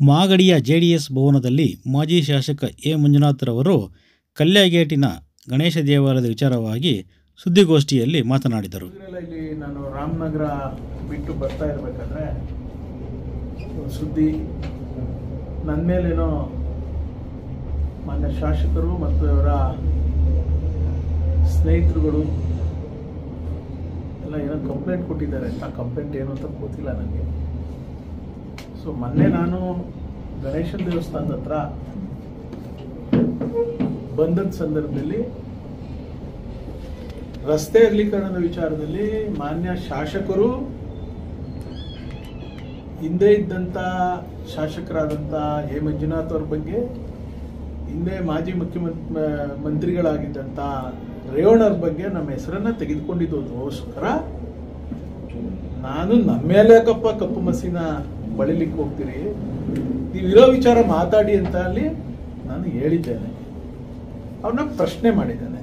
ಮಾಗಡಿಯ JDS ಭವನದಲ್ಲಿ ಮಾಜಿ ಶಾಸಕ ಎ ಮಂಜುನಾಥ್ರವರು ಕಲ್ಯಾಗೇಟಿನ ಗಣೇಶ ದೇವಾಲಯದ ವಿಚಾರವಾಗಿ ಸುದ್ದಿಗೋಷ್ಠಿಯಲ್ಲಿ ಮಾತನಾಡಿದರು. ಇಲ್ಲಿ ನಾನು ರಾಮನಗರ ಬಿಟ್ಟು ಬರ್ತಾ ಇರಬೇಕಾದ್ರೆ ಸುದ್ದಿ ನನ್ನ ಮೇಲೇನೋ ಮಾನ್ಯ ಶಾಸಕರು ಮತ್ತು ಅವರ ಸ್ನೇಹಿತರುಗಳು ಎಲ್ಲ ಏನೋ ಕಂಪ್ಲೇಂಟ್ ಕೊಟ್ಟಿದ್ದಾರೆ ಅಂತ. ಕಂಪ್ಲೇಂಟ್ ಏನು ಅಂತ ಗೊತ್ತಿಲ್ಲ ನನಗೆ. ಸೊ ಮೊನ್ನೆ ನಾನು ಗಣೇಶನ ದೇವಸ್ಥಾನದ ಹತ್ರ ಬಂದ ಸಂದರ್ಭದಲ್ಲಿ ರಸ್ತೆ ಅಗಲೀಕರಣದ ವಿಚಾರದಲ್ಲಿ ಮಾನ್ಯ ಶಾಸಕರು, ಹಿಂದೆ ಇದ್ದಂಥ ಶಾಸಕರಾದಂಥ ಎ ಮಂಜುನಾಥ್ ಅವ್ರ ಬಗ್ಗೆ, ಹಿಂದೆ ಮಾಜಿ ಮಂತ್ರಿಗಳಾಗಿದ್ದಂಥ ರೇವಣ್ಣವ್ರ ಬಗ್ಗೆ ನಮ್ಮ ಹೆಸರನ್ನ ತೆಗೆದುಕೊಂಡಿದ್ದೋಸ್ಕರ ನಾನು ನಮ್ಮ ಮೇಲೆ ಯಾಕಪ್ಪ ಕಪ್ಪು ಮಸಿನ ಬಳಿಲಿಕ್ಕೆ ಹೋಗ್ತೀರಿ, ನೀವಿರೋ ವಿಚಾರ ಮಾತಾಡಿ ಅಂತ ಅಲ್ಲಿ ನಾನು ಹೇಳಿದ್ದೇನೆ. ಅವ್ರನ್ನ ಪ್ರಶ್ನೆ ಮಾಡಿದ್ದೇನೆ.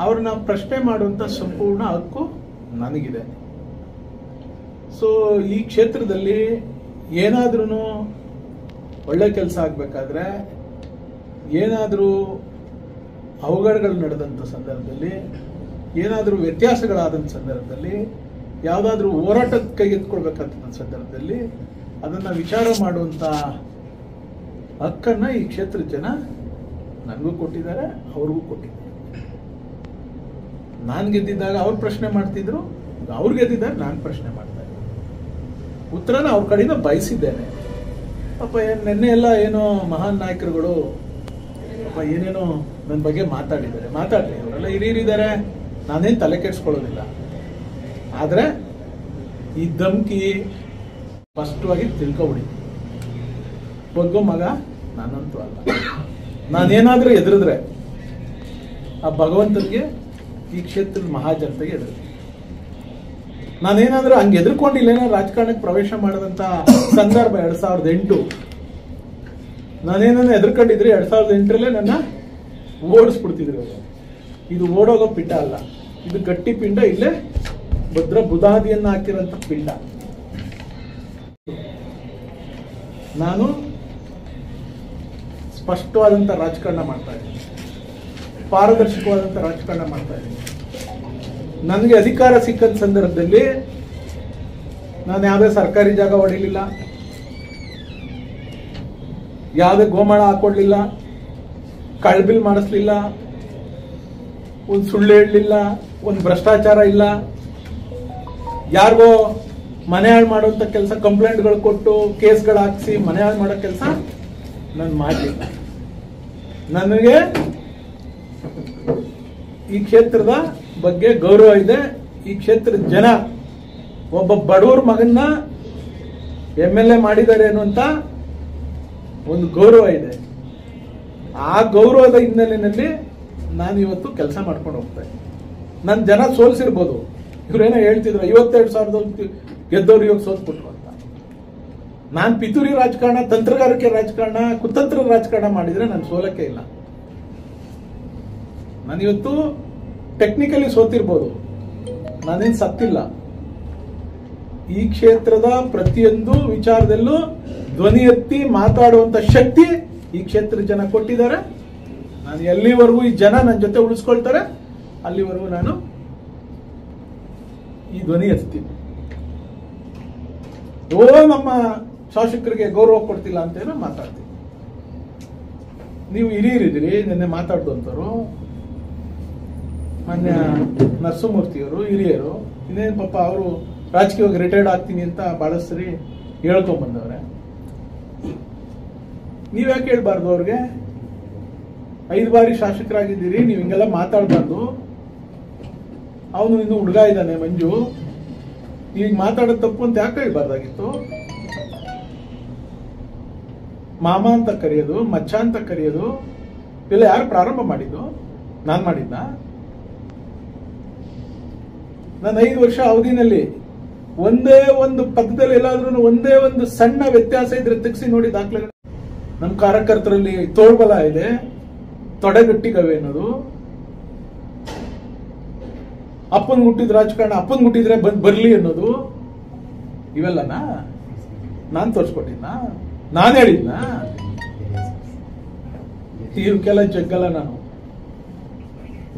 ಅವ್ರನ್ನ ಪ್ರಶ್ನೆ ಮಾಡುವಂಥ ಸಂಪೂರ್ಣ ಹಕ್ಕು ನನಗಿದೆ. ಸೊ ಈ ಕ್ಷೇತ್ರದಲ್ಲಿ ಏನಾದ್ರೂ ಒಳ್ಳೆ ಕೆಲಸ ಆಗಬೇಕಾದ್ರೆ, ಏನಾದರೂ ಅವಘಡಗಳು ನಡೆದಂಥ ಸಂದರ್ಭದಲ್ಲಿ, ಏನಾದರೂ ವ್ಯತ್ಯಾಸಗಳಾದಂಥ ಸಂದರ್ಭದಲ್ಲಿ, ಯಾವುದಾದ್ರೂ ಹೋರಾಟದ ಕೈಗೆತ್ಕೊಳ್ಬೇಕಂತ ಸಂದರ್ಭದಲ್ಲಿ ಅದನ್ನು ವಿಚಾರ ಮಾಡುವಂಥ ಹಕ್ಕನ್ನು ಈ ಕ್ಷೇತ್ರದ ಜನ ನನಗೂ ಕೊಟ್ಟಿದ್ದಾರೆ, ಅವ್ರಿಗೂ ಕೊಟ್ಟಿದ್ದಾರೆ. ನಾನು ಗೆದ್ದಿದ್ದಾಗ ಅವ್ರು ಪ್ರಶ್ನೆ ಮಾಡ್ತಿದ್ರು, ಅವ್ರು ಗೆದ್ದಿದ್ದಾಗ ನಾನು ಪ್ರಶ್ನೆ ಮಾಡ್ತಾ ಇದ್ದೆ. ಉತ್ತರನ ಅವ್ರ ಕಡೆಯಿಂದ ಬಯಸಿದ್ದೇನೆ. ಪಾಪ ನಿನ್ನೆ ಎಲ್ಲ ಏನೋ ಮಹಾನ್ ನಾಯಕರುಗಳು ಪಾಪ ಏನೇನೋ ನನ್ನ ಬಗ್ಗೆ ಮಾತಾಡಲಿ. ಅವರೆಲ್ಲ ಹಿರಿಯರಿದ್ದಾರೆ, ನಾನೇನು ತಲೆ ಕೆಡಿಸ್ಕೊಳ್ಳೋದಿಲ್ಲ. ಆದರೆ ಈ ಧಮ್ಕಿ ಸ್ಪಷ್ಟವಾಗಿ ತಿಳ್ಕೊಬಿಡಿ, ಬಗ್ಗೋ ಮಗ ನಾನಂತೂ ಅಲ್ಲ. ನಾನೇನಾದರೂ ಎದುರಿದ್ರೆ ಆ ಭಗವಂತನಿಗೆ, ಈ ಕ್ಷೇತ್ರದ ಮಹಾಜನತೆಗೆ ಎದುರು. ನಾನೇನಾದ್ರೂ ಹಂಗೆ ಎದುರ್ಕೊಂಡಿಲ್ಲ, ರಾಜಕಾರಣಕ್ಕೆ ಪ್ರವೇಶ ಮಾಡಿದಂತ ಸಂದರ್ಭ 2008. ನಾನೇನಾದ್ರೂ ಎದುರ್ಕೊಂಡಿದ್ರೆ 2008ರಲ್ಲೇ ನನ್ನ ಓಡಿಸ್ಬಿಡ್ತಿದ್ರು. ಇದು ಓಡೋಗೋ ಪಿಂಡ ಅಲ್ಲ, ಇದು ಗಟ್ಟಿ ಪಿಂಡ. ಇಲ್ಲೇ ಭದ್ರ ಬುಧಾದಿಯನ್ನ ಹಾಕಿರೋಂಥ ಪಿಂಡ. ನಾನು ಸ್ಪಷ್ಟವಾದಂಥ ರಾಜಕಾರಣ ಮಾಡ್ತಾ ಇದ್ದೀನಿ, ಪಾರದರ್ಶಕವಾದಂಥ ರಾಜಕಾರಣ ಮಾಡ್ತಾ ಇದ್ದೀನಿ. ನನಗೆ ಅಧಿಕಾರ ಸಿಕ್ಕಂತ ಸಂದರ್ಭದಲ್ಲಿ ನಾನು ಯಾವುದೇ ಸರ್ಕಾರಿ ಜಾಗ ಹೊಡಿಲಿಲ್ಲ, ಯಾವುದೇ ಗೋಮಾಳ ಹಾಕೊಡ್ಲಿಲ್ಲ, ಕಳ್ಬಿಲ್ ಮಾಡಿಸ್ಲಿಲ್ಲ, ಒಂದು ಸುಳ್ಳು ಹೇಳಲಿಲ್ಲ, ಒಂದು ಭ್ರಷ್ಟಾಚಾರ ಇಲ್ಲ, ಯಾರಿಗೋ ಮನೆ ಹಾಳು ಮಾಡುವಂಥ ಕೆಲಸ, ಕಂಪ್ಲೇಂಟ್ಗಳು ಕೊಟ್ಟು ಕೇಸ್ಗಳು ಹಾಕಿಸಿ ಮನೆ ಹಾಳು ಮಾಡೋ ಕೆಲಸ ನಾನು ಮಾಡಲಿಲ್ಲ. ನನಗೆ ಈ ಕ್ಷೇತ್ರದ ಬಗ್ಗೆ ಗೌರವ ಇದೆ. ಈ ಕ್ಷೇತ್ರದ ಜನ ಒಬ್ಬ ಬಡವರ ಮಗನ್ನ MLA ಮಾಡಿದ್ದಾರೆ ಅನ್ನುವಂತ ಒಂದು ಗೌರವ ಇದೆ. ಆ ಗೌರವದ ಹಿನ್ನೆಲೆಯಲ್ಲಿ ನಾನು ಇವತ್ತು ಕೆಲಸ ಮಾಡ್ಕೊಂಡು ಹೋಗ್ತಾ ಇದ್ದೀನಿ. ನನ್ನ ಜನ ಸೋಲ್ಸಿರ್ಬೋದು, ಇವ್ರೇನೋ ಹೇಳ್ತಿದ್ರು 52,000 ಗೆದ್ದವ್ರು ಇವಾಗ ಸೋತ್ಬಿಟ್ರು ಅಂತ. ನಾನು ಪಿತೂರಿ ರಾಜಕಾರಣ, ತಂತ್ರಗಾರಿಕೆ ರಾಜಕಾರಣ, ಕುತಂತ್ರ ರಾಜಕಾರಣ ಮಾಡಿದ್ರೆ ನಾನು ಸೋಲಕ್ಕೆ ಇಲ್ಲ. ನಾನಿವತ್ತು ಟೆಕ್ನಿಕಲಿ ಸೋತಿರ್ಬೋದು, ನಾನೇನು ಸತ್ತಿಲ್ಲ. ಈ ಕ್ಷೇತ್ರದ ಪ್ರತಿಯೊಂದು ವಿಚಾರದಲ್ಲೂ ಧ್ವನಿ ಎತ್ತಿ ಮಾತಾಡುವಂತ ಶಕ್ತಿ ಈ ಕ್ಷೇತ್ರದ ಜನ ಕೊಟ್ಟಿದ್ದಾರೆ. ನಾನು ಎಲ್ಲಿವರೆಗೂ ಈ ಜನ ನನ್ನ ಜೊತೆ ಉಳಿಸ್ಕೊಳ್ತಾರೆ ಅಲ್ಲಿವರೆಗೂ ನಾನು ಈ ಧ್ವನಿ ಎತ್ತೀನಿ. ನಮ್ಮ ಶಾಸಕರಿಗೆ ಗೌರವ ಕೊಡ್ತಿಲ್ಲ ಅಂತೇನೋ ಮಾತಾಡ್ತೀನಿ. ನೀವು ಹಿರಿಯರಿದ್ದೀರಿ, ನಿನ್ನೆ ಮಾತಾಡ್ದಂಥವ್ರು ಮಾನ್ಯ ನರಸಿಂಹಮೂರ್ತಿಯವರು ಹಿರಿಯರು. ಇನ್ನೇನು ಪಾಪ ಅವರು ರಾಜಕೀಯವಾಗಿ ರಿಟೈರ್ಡ್ ಆಗ್ತೀನಿ ಅಂತ ಬಹಳಷ್ಟು ಸರಿ ಹೇಳ್ಕೊಂಡ್ ಬಂದವ್ರೆ. ನೀವ್ಯಾಕೆ ಹೇಳ್ಬಾರ್ದು ಅವ್ರಿಗೆ? 5 ಬಾರಿ ಶಾಸಕರಾಗಿದ್ದೀರಿ, ನೀವು ಹಿಂಗೆಲ್ಲ ಮಾತಾಡ್ಬಾರ್ದು. ಅವನು ಇನ್ನು ಹುಡುಗ ಇದ್ದಾನೆ ಮಂಜು, ಈಗ ಮಾತಾಡೋದು ತಪ್ಪು ಅಂತ ಯಾಕೆ ಹೇಳ್ಬಾರ್ದಾಗಿತ್ತು? ಮಾಮ ಅಂತ ಕರೆಯೋದು, ಮಚ್ಚ ಅಂತ ಕರೆಯೋದು ಇಲ್ಲ ಯಾರು ಪ್ರಾರಂಭ ಮಾಡಿದ್ದು? ನಾನ್ ಮಾಡಿದ್ನ? ನನ್ನ 5 ವರ್ಷ ಅವಧಿನಲ್ಲಿ ಒಂದೇ ಒಂದು ಪದದಲ್ಲಿ ಎಲ್ಲಾದ್ರೂ ಒಂದೇ ಒಂದು ಸಣ್ಣ ವ್ಯತ್ಯಾಸ ಇದ್ರೆ ತೆಗೆಸಿ ನೋಡಿ ದಾಖಲೆಗಳು. ನಮ್ಮ ಕಾರ್ಯಕರ್ತರಲ್ಲಿ ತೋಳ್ಬಲ ಇದೆ, ತೊಡೆಗಟ್ಟಿಗವೆ ಅನ್ನೋದು. ಅಪ್ಪನ್ ಹುಟ್ಟಿದ ರಾಜಕಾರಣ, ಅಪ್ಪನ್ ಹುಟ್ಟಿದ್ರೆ ಬರ್ಲಿ ಅನ್ನೋದು, ಇವೆಲ್ಲನಾ ನಾನು ತೋರಿಸ್ಕೊಟ್ಟಿದ್ನ? ನಾನು ಹೇಳಿದ್ನ ಇವಕ್ಕೆಲ್ಲ ಜಗ್ಗಲ್ಲ.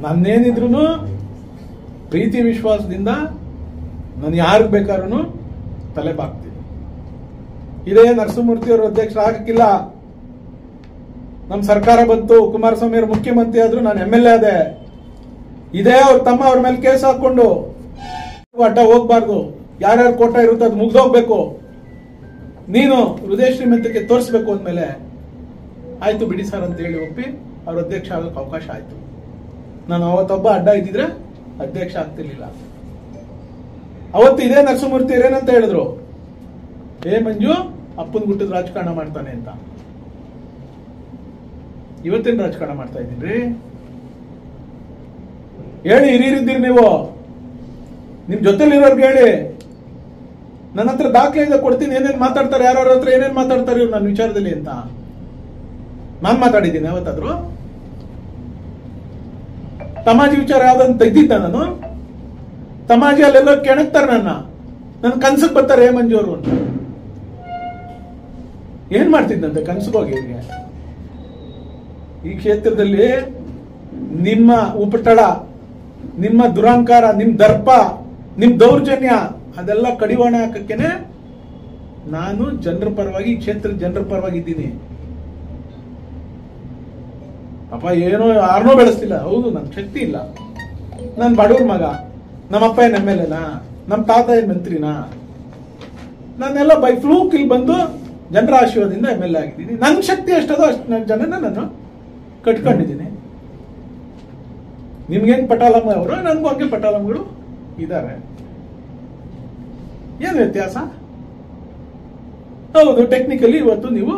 ನನ್ನೇನಿದ್ರು ಪ್ರೀತಿ ವಿಶ್ವಾಸದಿಂದ ನಾನು ಯಾರಿಗೆ ಬೇಕಾದ್ರೂ ತಲೆ ಬಾಗ್ತೀನಿ. ಇದೇ ನರಸಿಂಹಮೂರ್ತಿ ಅವರು ಅಧ್ಯಕ್ಷರಾಗಕ್ಕಿಲ್ಲ. ನಮ್ಮ ಸರ್ಕಾರ ಬಂತು, ಕುಮಾರಸ್ವಾಮಿ ಅವರು ಮುಖ್ಯಮಂತ್ರಿ ಆದ್ರು, ನಾನು MLA ಆದೆ. ಇದೇ ಅವ್ರ ತಮ್ಮ ಅವ್ರ ಮೇಲೆ ಕೇಸ್ ಹಾಕೊಂಡು ಅಡ್ಡ ಹೋಗ್ಬಾರ್ದು. ಯಾರ್ಯಾರು ಕೋಟ ಇರುತ್ತೆ ಅದು ಮುಗ್ದೋಗ್ಬೇಕು, ನೀನು ಹೃದಯ ಶ್ರೀಮಂತಿಕೆ ತೋರಿಸ್ಬೇಕು ಅಂದ್ಮೇಲೆ ಆಯ್ತು ಬಿಡಿ ಸರ್ ಅಂತ ಹೇಳಿ ಒಪ್ಪಿ ಅವ್ರ ಅಧ್ಯಕ್ಷ ಆಗೋಕೆ ಅವಕಾಶ ಆಯ್ತು. ನಾನು ಅವತ್ತೊಬ್ಬ ಅಡ್ಡ ಇದ್ದಿದ್ರೆ ಅಧ್ಯಕ್ಷ ಆಗ್ತಿರ್ಲಿಲ್ಲ. ಅವತ್ತು ಇದೇ ನರಸಿಂಹಮೂರ್ತಿ ಏನಂತ ಹೇಳಿದ್ರು, ಮಂಜು ಅಪ್ಪನ ಗುಟ್ಟದ ರಾಜಕಾರಣ ಮಾಡ್ತಾನೆ ಅಂತ. ಇವತ್ತೇನು ರಾಜಕಾರಣ ಮಾಡ್ತಾ ಇದ್ದೀನ್ರಿ? ಹೇಳಿ, ಹಿರಿಯರಿದ್ದೀರಿ ನೀವು, ನಿಮ್ ಜೊತೆಲಿರೋರ್ಗೆ ಹೇಳಿ. ನನ್ನ ಹತ್ರ ದಾಖಲೆ ಇದೆ, ಕೊಡ್ತೀನಿ. ಏನೇನ್ ಮಾತಾಡ್ತಾರೆ, ಯಾರ್ಯಾರ ಹತ್ರ ಏನೇನ್ ಮಾತಾಡ್ತಾರೆ ಇವ್ರು ನನ್ನ ವಿಚಾರದಲ್ಲಿ ಅಂತ. ನಾನ್ ಮಾತಾಡಿದ್ದೀನಿ ಯಾವತ್ತಾದ್ರು? ತಮಾಜಿ ವಿಚಾರ ಯಾವ್ದಂತ ತೆಗ್ದಿದ್ದ ನಾನು? ತಮಾಜಿ ಅಲ್ಲೆಲ್ಲೋ ಕೆಣಕ್ತಾರೆ ನನ್ನ ಕನ್ಸಕ್ ಬರ್ತಾರೆ ಮಂಜು ಅವರು ಅಂತ. ಏನ್ ಮಾಡ್ತಿದ್ದಂತೆ ಕನ್ಸಗೋಗಿ ಇವ್ರಿಗೆ? ಈ ಕ್ಷೇತ್ರದಲ್ಲಿ ನಿಮ್ಮ ಉಪಟಳ, ನಿಮ್ಮ ದುರಾಂಕಾರ, ನಿಮ್ ದರ್ಪ, ನಿಮ್ ದೌರ್ಜನ್ಯ ಅದೆಲ್ಲ ಕಡಿವಾಣ ಹಾಕಕ್ಕೇನೆ ನಾನು ಜನರ ಪರವಾಗಿ, ಈ ಕ್ಷೇತ್ರದ ಜನರ ಪರವಾಗಿ ಇದ್ದೀನಿ. ಅಪ್ಪ ಏನೋ ಯಾರನ್ನೋ ಬೆಳೆಸ್ತಿಲ್ಲ. ಹೌದು, ನನ್ ಶಕ್ತಿ ಇಲ್ಲ. ನನ್ ಬಡವ್ರ ಮಗ. ನಮ್ಮಪ್ಪ ಏನ್ MLAನಾ? ನಮ್ಮ ತಾತ ಏನ್ ಮಂತ್ರಿನಾ? ನಾನೆಲ್ಲ ಬೈ ಫ್ಲೂಕ್ ಇಲ್ಲಿ ಬಂದು ಜನರ ಆಶೀರ್ವಾದದಿಂದ MLA ಆಗಿದ್ದೀನಿ. ನನ್ನ ಶಕ್ತಿ ಎಷ್ಟದೋ ಅಷ್ಟು ಜನನ ನಾನು ಕಟ್ಕೊಂಡಿದ್ದೀನಿ. ನಿಮ್ಗೇನ್ ಪಟಾಲಮ್ಮ ಅವರು, ನನ್ಗೂ ಹಂಗೆ ಪಟಾಲಮ್ಗಳು ಇದ್ದಾರೆ. ಏನು ವ್ಯತ್ಯಾಸ? ಹೌದು, ಟೆಕ್ನಿಕಲಿ ಇವತ್ತು ನೀವು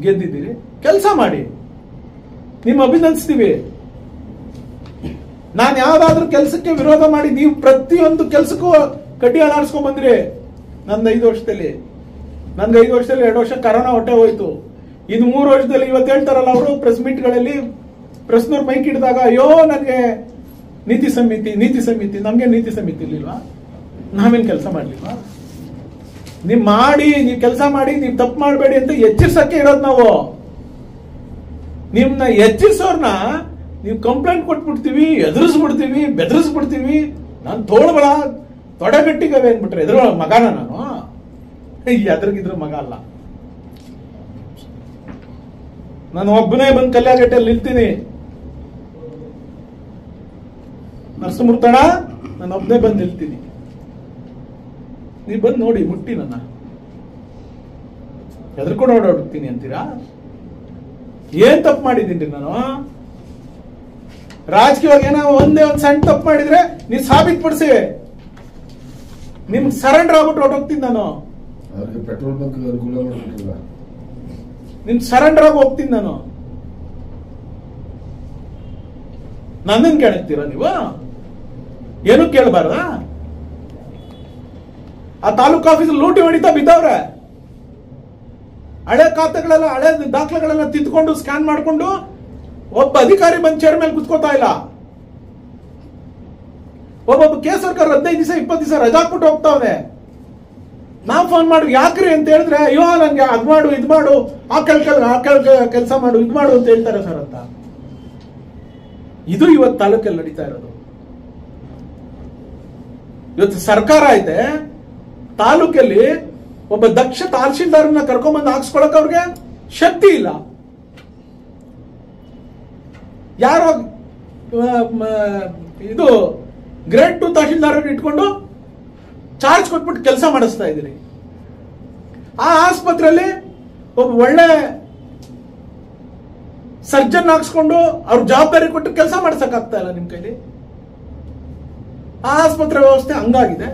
ಗೆದ್ದಿದ್ದೀರಿ. ಕೆಲಸ ಮಾಡಿ, ನಿಮ್ಮ ಅಭಿನಂದಿಸ್ತೀವಿ. ನಾನು ಯಾವ್ದಾದ್ರೂ ಕೆಲಸಕ್ಕೆ ವಿರೋಧ ಮಾಡಿ ನೀವು ಪ್ರತಿಯೊಂದು ಕೆಲಸಕ್ಕೂ ಕಡ್ಡಿ ಅಲಾಡಿಸ್ಕೊಂಡ್ ಬಂದ್ರಿ. ನಂದು 5 ವರ್ಷದಲ್ಲಿ, ನನ್ಗೆ 5 ವರ್ಷದಲ್ಲಿ 2 ವರ್ಷ ಕರೋನಾ ಹೊಟ್ಟೆ ಹೋಯ್ತು. ಇನ್ನು 3 ವರ್ಷದಲ್ಲಿ ಇವತ್ತು ಹೇಳ್ತಾರಲ್ಲ ಅವರು ಪ್ರೆಸ್ ಮೀಟ್ಗಳಲ್ಲಿ, ಪ್ರೆಸ್ನವ್ರು ಮೈಕ್ ಹಿಡಿದಾಗ, ಅಯ್ಯೋ ನನಗೆ ನೀತಿ ಸಮಿತಿ. ನಮ್ಗೆ ನೀತಿ ಸಮಿತಿ ಇರ್ಲಿಲ್ವಾ? ನಾವೇನ್ ಕೆಲಸ ಮಾಡ್ಲಿಲ್ವಾ? ನೀವು ಕೆಲಸ ಮಾಡಿ, ನೀವು ತಪ್ಪು ಮಾಡಬೇಡಿ ಅಂತ ಎಚ್ಚರಿಸಕ್ಕೆ ಇರೋದು ನಾವು. ನಿಮ್ನ ಎಚ್ಚರಿಸೋರ್ನ ನೀವು ಕಂಪ್ಲೇಂಟ್ ಕೊಟ್ಬಿಡ್ತೀವಿ, ಎದುರಿಸ್ಬಿಡ್ತೀವಿ, ಬೆದರಿಸ್ಬಿಡ್ತೀವಿ. ನಾನು ತೋಳ್ಬಳ ತೊಡೆಗಟ್ಟಿಗವೆ ಅಂದ್ಬಿಟ್ರೆ ಎದುರು ಮಗನ ನಾನು? ಎದುರಿಗಿದ್ರ ಮಗ ಅಲ್ಲ. ನಾನು ಒಬ್ಬನೇ ಬಂದು ಕಲ್ಯಾಗಟ್ಟೆಯಲ್ಲಿ ನಿಲ್ತೀನಿ. ನರಸಿಂಹಮೂರ್ತಣ್ಣ, ನಾನು ಒಬ್ಬನೇ ಬಂದು ನಿಲ್ತೀನಿ. ನೀವು ಬಂದು ನೋಡಿ, ಮುಟ್ಟಿ ನನ್ನ ಎದ್ರಕೊಂಡು ಓಡಾಡ್ತೀನಿ ಅಂತೀರಾ? ಏನ್ ತಪ್ಪು ಮಾಡಿದ್ದೀನಿ ನಾನು? ರಾಜಕೀಯವಾಗಿ ಏನೋ ಒಂದೇ ಒಂದು ಸಣ್ಣ ತಪ್ಪು ಮಾಡಿದ್ರೆ ನೀವು ಸಾಬೀತುಪಡಿಸಿ, ನಿಮ್ಗೆ ಸರೆಂಡರ್ ಆಗ್ಬಿಟ್ಟು ಹೊರಟೋಗ್ತೀನಿ ನಾನು. ಪೆಟ್ರೋಲ್ ಬಂಕ್ ಅನುಕೂಲ ಮಾಡಿಲ್ಲ, ನಿಮ್ ಸರೆಂಡರ್ ಆಗಿ ಹೋಗ್ತೀನಿ ನಾನು. ನನ್ನನ್ನು ಕೇಳ್ತೀರಾ ನೀವು? ಏನು ಕೇಳಬಾರ್ದ? ಆ ತಾಲೂಕು ಆಫೀಸ್ ಲೂಟಿ ಹೊಡಿತಾ ಬಿದ್ದವ್ರೆ. ಹಳೆ ಖಾತೆಗಳೆಲ್ಲ, ಹಳೆ ದಾಖಲೆಗಳೆಲ್ಲ ತಿದ್ಕೊಂಡು ಸ್ಕ್ಯಾನ್ ಮಾಡ್ಕೊಂಡು ಒಬ್ಬ ಅಧಿಕಾರಿ ಬಂದ್ ಚೇರ್ ಮೇಲೆ ಕುತ್ಕೋತಾ ಇಲ್ಲ. ಒಬ್ಬೊಬ್ಬ ಕೇಸ್ ಸರ್ಕಾರ 15 ದಿವಸ 20 ದಿವಸ ರಜಾ ಹಾಕ್ಬಿಟ್ಟು ಹೋಗ್ತಾವೆ. ನಾವು ಫೋನ್ ಮಾಡಿ ಯಾಕ್ರಿ ಅಂತ ಹೇಳಿದ್ರೆ, ಅಯ್ಯೋ ನನ್ಗೆ ಅದ್ ಮಾಡು, ಇದ್ ಮಾಡು, ಆ ಕೆಲಸ ಮಾಡು, ಇದ್ ಮಾಡು ಅಂತ ಹೇಳ್ತಾರೆ ಸರ್ ಅಂತ. ಇದು ಇವತ್ತು ತಾಲೂಕಲ್ಲಿ ನಡೀತಾ ಇರೋದು. ಇವತ್ತು ಸರ್ಕಾರ ಐತೆ, ತಾಲೂಕಲ್ಲಿ ಒಬ್ಬ ದಕ್ಷ ತಹಶೀಲ್ದಾರನ್ನ ಕರ್ಕೊಂಡ್ಬಂದು ಹಾಕ್ಸ್ಕೊಳಕ್ ಅವ್ರಿಗೆ ಶಕ್ತಿ ಇಲ್ಲ. ಯಾರೋ ಇದು ಗ್ರೇಡ್ 2 ತಹಶೀಲ್ದಾರ್ ಇಟ್ಕೊಂಡು ಚಾರ್ಜ್ ಕೊಟ್ಬಿಟ್ಟು ಕೆಲಸ ಮಾಡಿಸ್ತಾ ಇದ್ದೀರಿ. ಆ ಆಸ್ಪತ್ರೆಯಲ್ಲಿ ಒಬ್ಬ ಒಳ್ಳೆ ಸರ್ಜನ್ ಹಾಕ್ಸ್ಕೊಂಡು ಅವ್ರ ಜವಾಬ್ದಾರಿ ಕೊಟ್ಟು ಕೆಲಸ ಮಾಡ್ಸಕ್ ಆಗ್ತಾ ಇಲ್ಲ ನಿಮ್ ಕೈಲಿ. ಆ ಆಸ್ಪತ್ರೆ ವ್ಯವಸ್ಥೆ ಹಂಗಾಗಿದೆ.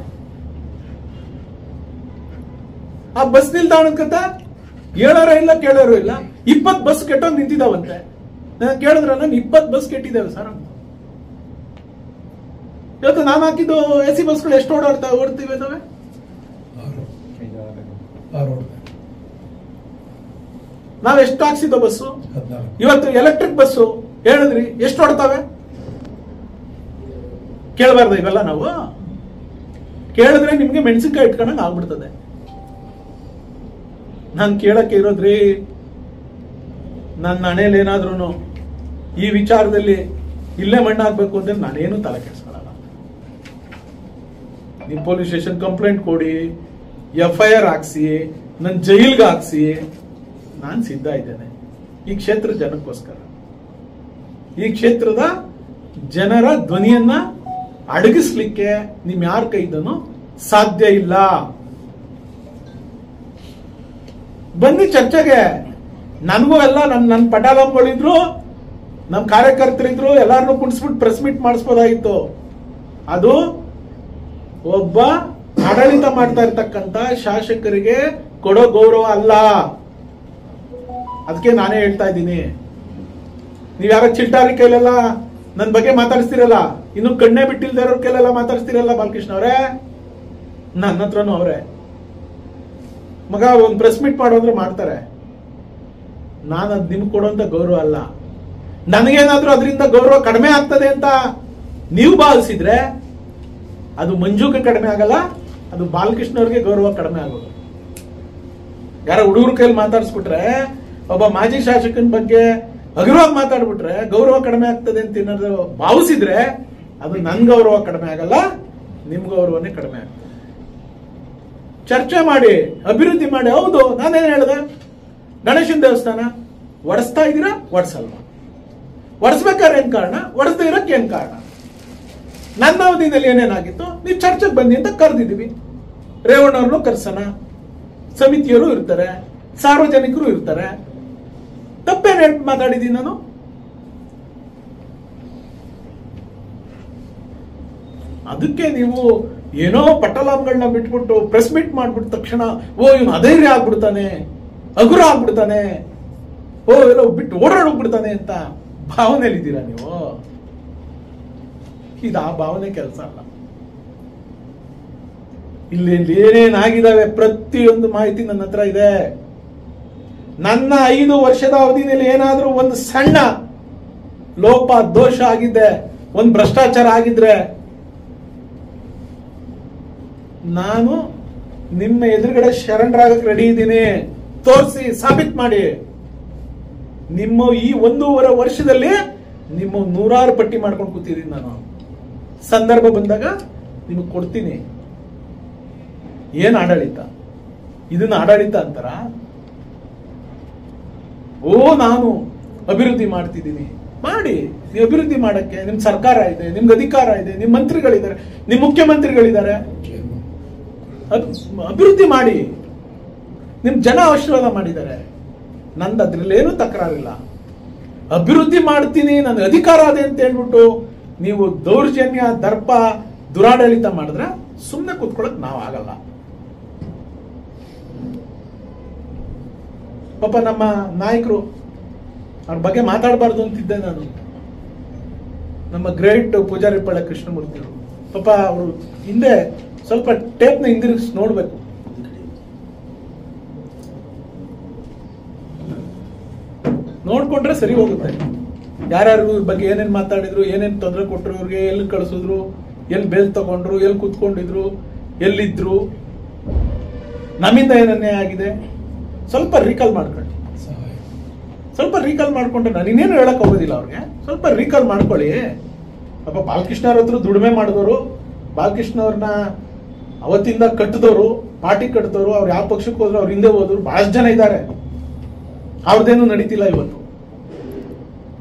ಆ ಬಸ್ ನಿಲ್ದಾಣಕ್ಕಂತ ಹೇಳೋರು ಇಲ್ಲ, ಕೇಳೋರು ಇಲ್ಲ. 20 ಬಸ್ ಕೆಟ್ಟೋಗಿ ನಿಂತಿದ್ದಾವಂತೆ. ನಾನು ಕೇಳಿದ್ರೆ ನಾನು 20 ಬಸ್ ಕೆಟ್ಟಿದ್ದೇವೆ ಸರ್ ಅಂತ. ಇವತ್ತು ನಾನು ಹಾಕಿದ್ದು AC ಬಸ್ಗಳು ಎಷ್ಟು ಓಡ್ತಿವೆ? ನಾವ್ ಎಷ್ಟು ಹಾಕ್ಸಿದ್ದೋ ಬಸ್ಸು? ಇವತ್ತು ಎಲೆಕ್ಟ್ರಿಕ್ ಬಸ್ಸು ಹೇಳಿದ್ರಿ, ಎಷ್ಟು ಓಡ್ತಾವೆ? ಕೇಳಬಾರ್ದ ಇವೆಲ್ಲ? ನಾವು ಕೇಳಿದ್ರೆ ನಿಮ್ಗೆ ಮೆಣಸಿನ್ಕಾಯಿ ಇಟ್ಕೊಂಡಂಗೆ ಆಗ್ಬಿಡ್ತದೆ. ನಾನು ಕೇಳಕ್ಕೆ ಇರೋದ್ರಿ, ನನ್ನ ಹಣೆಯಲ್ಲಿ ಏನಾದ್ರೂ ಈ ವಿಚಾರದಲ್ಲಿ ಇಲ್ಲೇ ಮಣ್ಣಾಗಬೇಕು ಅಂದ್ರೆ ನಾನೇನು ತಲೆ ಕೆಡಿಸ್ಕೊಳ್ಳಲ್ಲ. ನೀವು ಪೊಲೀಸ್ ಸ್ಟೇಷನ್ ಕಂಪ್ಲೇಂಟ್ ಕೊಡಿ, FIR ಹಾಕ್ಸಿ, ನನ್ನ ಜೈಲ್ಗೆ ಹಾಕ್ಸಿ, ನಾನು ಸಿದ್ಧ ಇದ್ದೇನೆ ಈ ಕ್ಷೇತ್ರದ ಜನಕ್ಕೋಸ್ಕರ. ಈ ಕ್ಷೇತ್ರದ ಜನರ ಧ್ವನಿಯನ್ನ ಅಡಗಿಸ್ಲಿಕ್ಕೆ ನಿಮ್ ಯಾರ ಕೈದನು ಸಾಧ್ಯ ಇಲ್ಲ. ಬನ್ನಿ ಚರ್ಚೆಗೆ. ನನಗೂ ಎಲ್ಲ ನನ್ನ ಪಟಾಲಂಗಳಿದ್ರು, ನಮ್ಮ ಕಾರ್ಯಕರ್ತರಿದ್ರು, ಎಲ್ಲಾರನ್ನೂ ಕುಣಿಸ್ಬಿಟ್ಟು ಪ್ರೆಸ್ ಮೀಟ್ ಮಾಡಿಸ್ಬೋದಾಗಿತ್ತು. ಅದು ಒಬ್ಬ ಆಡಳಿತ ಮಾಡ್ತಾ ಇರ್ತಕ್ಕಂಥ ಶಾಸಕರಿಗೆ ಕೊಡೋ ಗೌರವ ಅಲ್ಲ. ಅದಕ್ಕೆ ನಾನೇ ಹೇಳ್ತಾ ಇದ್ದೀನಿ, ನೀವ್ಯಾರ ಚಿಲ್ಟಾರಿ ಕೈಲೆಲ್ಲ ನನ್ನ ಬಗ್ಗೆ ಮಾತಾಡಿಸ್ತಿರಲ್ಲ, ಇನ್ನು ಕಣ್ಣೇ ಬಿಟ್ಟಿಲ್ದೇ ಇರೋರ್ ಕೈಲೆಲ್ಲ ಮಾತಾಡಿಸ್ತಿರಲ್ಲ ಬಾಲಕೃಷ್ಣ ಅವರೇ, ನನ್ನ ಹತ್ರನೂ ಅವರೇ ಮಗ ಒಂದು ಪ್ರೆಸ್ ಮೀಟ್ ಮಾಡೋದ್ರೆ ಮಾಡ್ತಾರೆ. ನಾನು ಅದು ನಿಮ್ಗೆ ಕೊಡುವಂತ ಗೌರವ ಅಲ್ಲ. ನನಗೇನಾದ್ರೂ ಅದರಿಂದ ಗೌರವ ಕಡಿಮೆ ಆಗ್ತದೆ ಅಂತ ನೀವು ಭಾವಿಸಿದ್ರೆ ಅದು ಮಂಜುಗೆ ಕಡಿಮೆ ಆಗಲ್ಲ, ಅದು ಬಾಲಕೃಷ್ಣ ಅವ್ರಿಗೆ ಗೌರವ ಕಡಿಮೆ ಆಗೋದು. ಯಾರ ಹುಡುಗರ ಕೈಲಿ ಮಾತಾಡಿಸ್ಬಿಟ್ರೆ, ಒಬ್ಬ ಮಾಜಿ ಶಾಸಕನ ಬಗ್ಗೆ ಹಗುರವಾಗಿ ಮಾತಾಡ್ಬಿಟ್ರೆ ಗೌರವ ಕಡಿಮೆ ಆಗ್ತದೆ ಅಂತ ಏನಾದ್ರು ಭಾವಿಸಿದ್ರೆ ಅದು ನನ್ ಗೌರವ ಕಡಿಮೆ ಆಗಲ್ಲ, ನಿಮ್ ಗೌರವನೇ ಕಡಿಮೆ ಆಗ್ತದೆ. ಚರ್ಚೆ ಮಾಡಿ, ಅಭಿವೃದ್ಧಿ ಮಾಡಿ. ಹೌದು, ನಾನೇನ್ ಹೇಳಿದೆ, ಗಣೇಶನ ದೇವಸ್ಥಾನ ಒಡಿಸ್ತಾ ಇದ್ದೀರಾ, ಒಡ್ಸಲ್ವಾ? ಒಡಿಸ್ಬೇಕಾದ್ರೆ ಏನ್ ಕಾರಣ, ಒಡಿಸ್ದೇ ಇರಕ್ಕೆ ಏನ್ ಕಾರಣ? ನನ್ನ ಅವಧಿನಲ್ಲಿ ಏನೇನಾಗಿತ್ತು, ನೀವು ಚರ್ಚೆಗೆ ಬನ್ನಿ ಅಂತ ಕರೆದಿದ್ದೀವಿ. ರೇವಣ್ಣವ್ರನ್ನು ಕರ್ಸೋಣ, ಸಮಿತಿಯರು ಇರ್ತಾರೆ, ಸಾರ್ವಜನಿಕರು ಇರ್ತಾರೆ. ತಪ್ಪೇನು ಹೇಳ್ ಮಾತಾಡಿದ್ದೀನಿ ನಾನು? ಅದಕ್ಕೆ ನೀವು ಏನೋ ಪಟ್ಟಲಾಂಗಳನ್ನ ಬಿಟ್ಬಿಟ್ಟು ಪ್ರೆಸ್ ಮೀಟ್ ಮಾಡ್ಬಿಟ್ಟ ತಕ್ಷಣ ಓ ಇವನು ಅಧೈರ್ಯ ಆಗ್ಬಿಡ್ತಾನೆ, ಹಗುರ ಆಗ್ಬಿಡ್ತಾನೆ, ಓ ಎಲ್ಲೋ ಬಿಟ್ಟು ಓಡಾಡೋಗ್ಬಿಡ್ತಾನೆ ಅಂತ ಭಾವನೆಯಲ್ಲಿದ್ದೀರಾ ನೀವು. ಇದು ಆ ಭಾವನೆ ಕೆಲಸ ಅಲ್ಲ. ಇಲ್ಲಿ ಏನೇನಾಗಿದ್ದಾವೆ ಪ್ರತಿಯೊಂದು ಮಾಹಿತಿ ನನ್ನ ಹತ್ರ ಇದೆ. ನನ್ನ 5 ವರ್ಷದ ಅವಧಿನಲ್ಲಿ ಏನಾದ್ರೂ ಒಂದು ಸಣ್ಣ ಲೋಪ ದೋಷ ಆಗಿದ್ದೆ, ಒಂದು ಭ್ರಷ್ಟಾಚಾರ ಆಗಿದ್ರೆ ನಾನು ನಿಮ್ಮ ಎದುರುಗಡೆ ಶರಣರಾಗಕ್ಕೆ ರೆಡಿ ಇದ್ದೀನಿ. ತೋರಿಸಿ, ಸಾಬೀತ್ ಮಾಡಿ. ನಿಮ್ಮ ಈ 1.5 ವರ್ಷದಲ್ಲಿ ನಿಮ್ಮ 100 ಪಟ್ಟಿ ಮಾಡ್ಕೊಂಡು ಕೂತಿದ್ದೀನಿ ನಾನು. ಸಂದರ್ಭ ಬಂದಾಗ ನಿಮಗೆ ಕೊಡ್ತೀನಿ. ಏನ್ ಆಡಳಿತ? ಇದನ್ನ ಆಡಳಿತ ಅಂತಾರ? ಓ ನಾನು ಅಭಿವೃದ್ಧಿ ಮಾಡ್ತಿದ್ದೀನಿ. ಮಾಡಿ, ನೀವು ಅಭಿವೃದ್ಧಿ ಮಾಡಕ್ಕೆ ನಿಮ್ ಸರ್ಕಾರ ಇದೆ, ನಿಮ್ಗೆ ಅಧಿಕಾರ ಇದೆ, ನಿಮ್ ಮಂತ್ರಿಗಳಿದ್ದಾರೆ, ನಿಮ್ ಮುಖ್ಯಮಂತ್ರಿಗಳಿದ್ದಾರೆ. ಅಭಿವೃದ್ಧಿ ಮಾಡಿ. ನಿಮ್ ಜನ ಆಶೀರ್ವಾದ ಮಾಡಿದ್ದಾರೆ. ನಂದು ಅದ್ರಲ್ಲಿ ಏನು ತಕರಾರಿಲ್ಲ. ಅಭಿವೃದ್ಧಿ ಮಾಡ್ತೀನಿ, ನನ್ನ ಅಧಿಕಾರ ಅದೇ ಅಂತ ಹೇಳ್ಬಿಟ್ಟು ನೀವು ದೌರ್ಜನ್ಯ, ದರ್ಪ, ದುರಾಡಳಿತ ಮಾಡಿದ್ರೆ ಸುಮ್ಮನೆ ಕೂತ್ಕೊಳ್ಳಕ್ ನಾವು ಆಗಲ್ಲ. ಪಾಪ ನಮ್ಮ ನಾಯಕರು, ಅವ್ರ ಬಗ್ಗೆ ಮಾತಾಡಬಾರ್ದು ಅಂತಿದ್ದೆ ನಾನು. ನಮ್ಮ ಗ್ರೇಟ್ ಪೂಜಾರಿ ಪಳ್ಳ ಕೃಷ್ಣಮೂರ್ತಿ ಅವರು ಪಾಪ ಅವರು ಹಿಂದೆ ಸ್ವಲ್ಪ ಟೇಪ್ನ ಹಿಂದಿರುಗಿಸಿ ನೋಡ್ಬೇಕು. ನೋಡ್ಕೊಂಡ್ರೆ ಸರಿ ಹೋಗುತ್ತೆ. ಯಾರ್ಯಾರು ಇವ್ರ ಬಗ್ಗೆ ಏನೇನ್ ಮಾತಾಡಿದ್ರು, ಏನೇನ್ ತೊಂದರೆ ಕೊಟ್ರು, ಇವ್ರಿಗೆ ಎಲ್ಲಿ ಕಳಿಸಿದ್ರು, ಎಲ್ಲಿ ಬೇಲ್ ತಗೊಂಡ್ರು, ಎಲ್ಲಿ ಕುತ್ಕೊಂಡಿದ್ರು, ಎಲ್ಲಿದ್ರು, ನಮ್ಮಿಂದ ಏನನ್ನೇ ಆಗಿದೆ, ಸ್ವಲ್ಪ ರೀಕಾಲ್ ಮಾಡ್ಕೊಳ್ಳಿ. ಸ್ವಲ್ಪ ರೀಕಾಲ್ ಮಾಡ್ಕೊಂಡ್ರೆ ನಾನು ಇನ್ನೇನು ಹೇಳಕ್ ಹೋಗೋದಿಲ್ಲ ಅವ್ರಿಗೆ. ಸ್ವಲ್ಪ ರೀಕಾಲ್ ಮಾಡ್ಕೊಳ್ಳಿ. ಪಾಪ ಬಾಲಕೃಷ್ಣ ಅವ್ರ ಹತ್ರ ದುಡಿಮೆ ಮಾಡಿದವರು, ಬಾಲಕೃಷ್ಣ ಅವ್ರನ್ನ ಅವತ್ತಿಂದ ಕಟ್ಟಿದವರು, ಪಾರ್ಟಿ ಕಟ್ಟಿದವರು, ಅವ್ರು ಯಾವ ಪಕ್ಷಕ್ಕೆ ಹೋದ್ರು ಅವ್ರ ಹಿಂದೆ ಹೋದ್ರು ಬಹಳಷ್ಟು ಜನ ಇದ್ದಾರೆ. ಅವ್ರದ್ದೇನು ನಡೀತಿಲ್ಲ ಇವತ್ತು.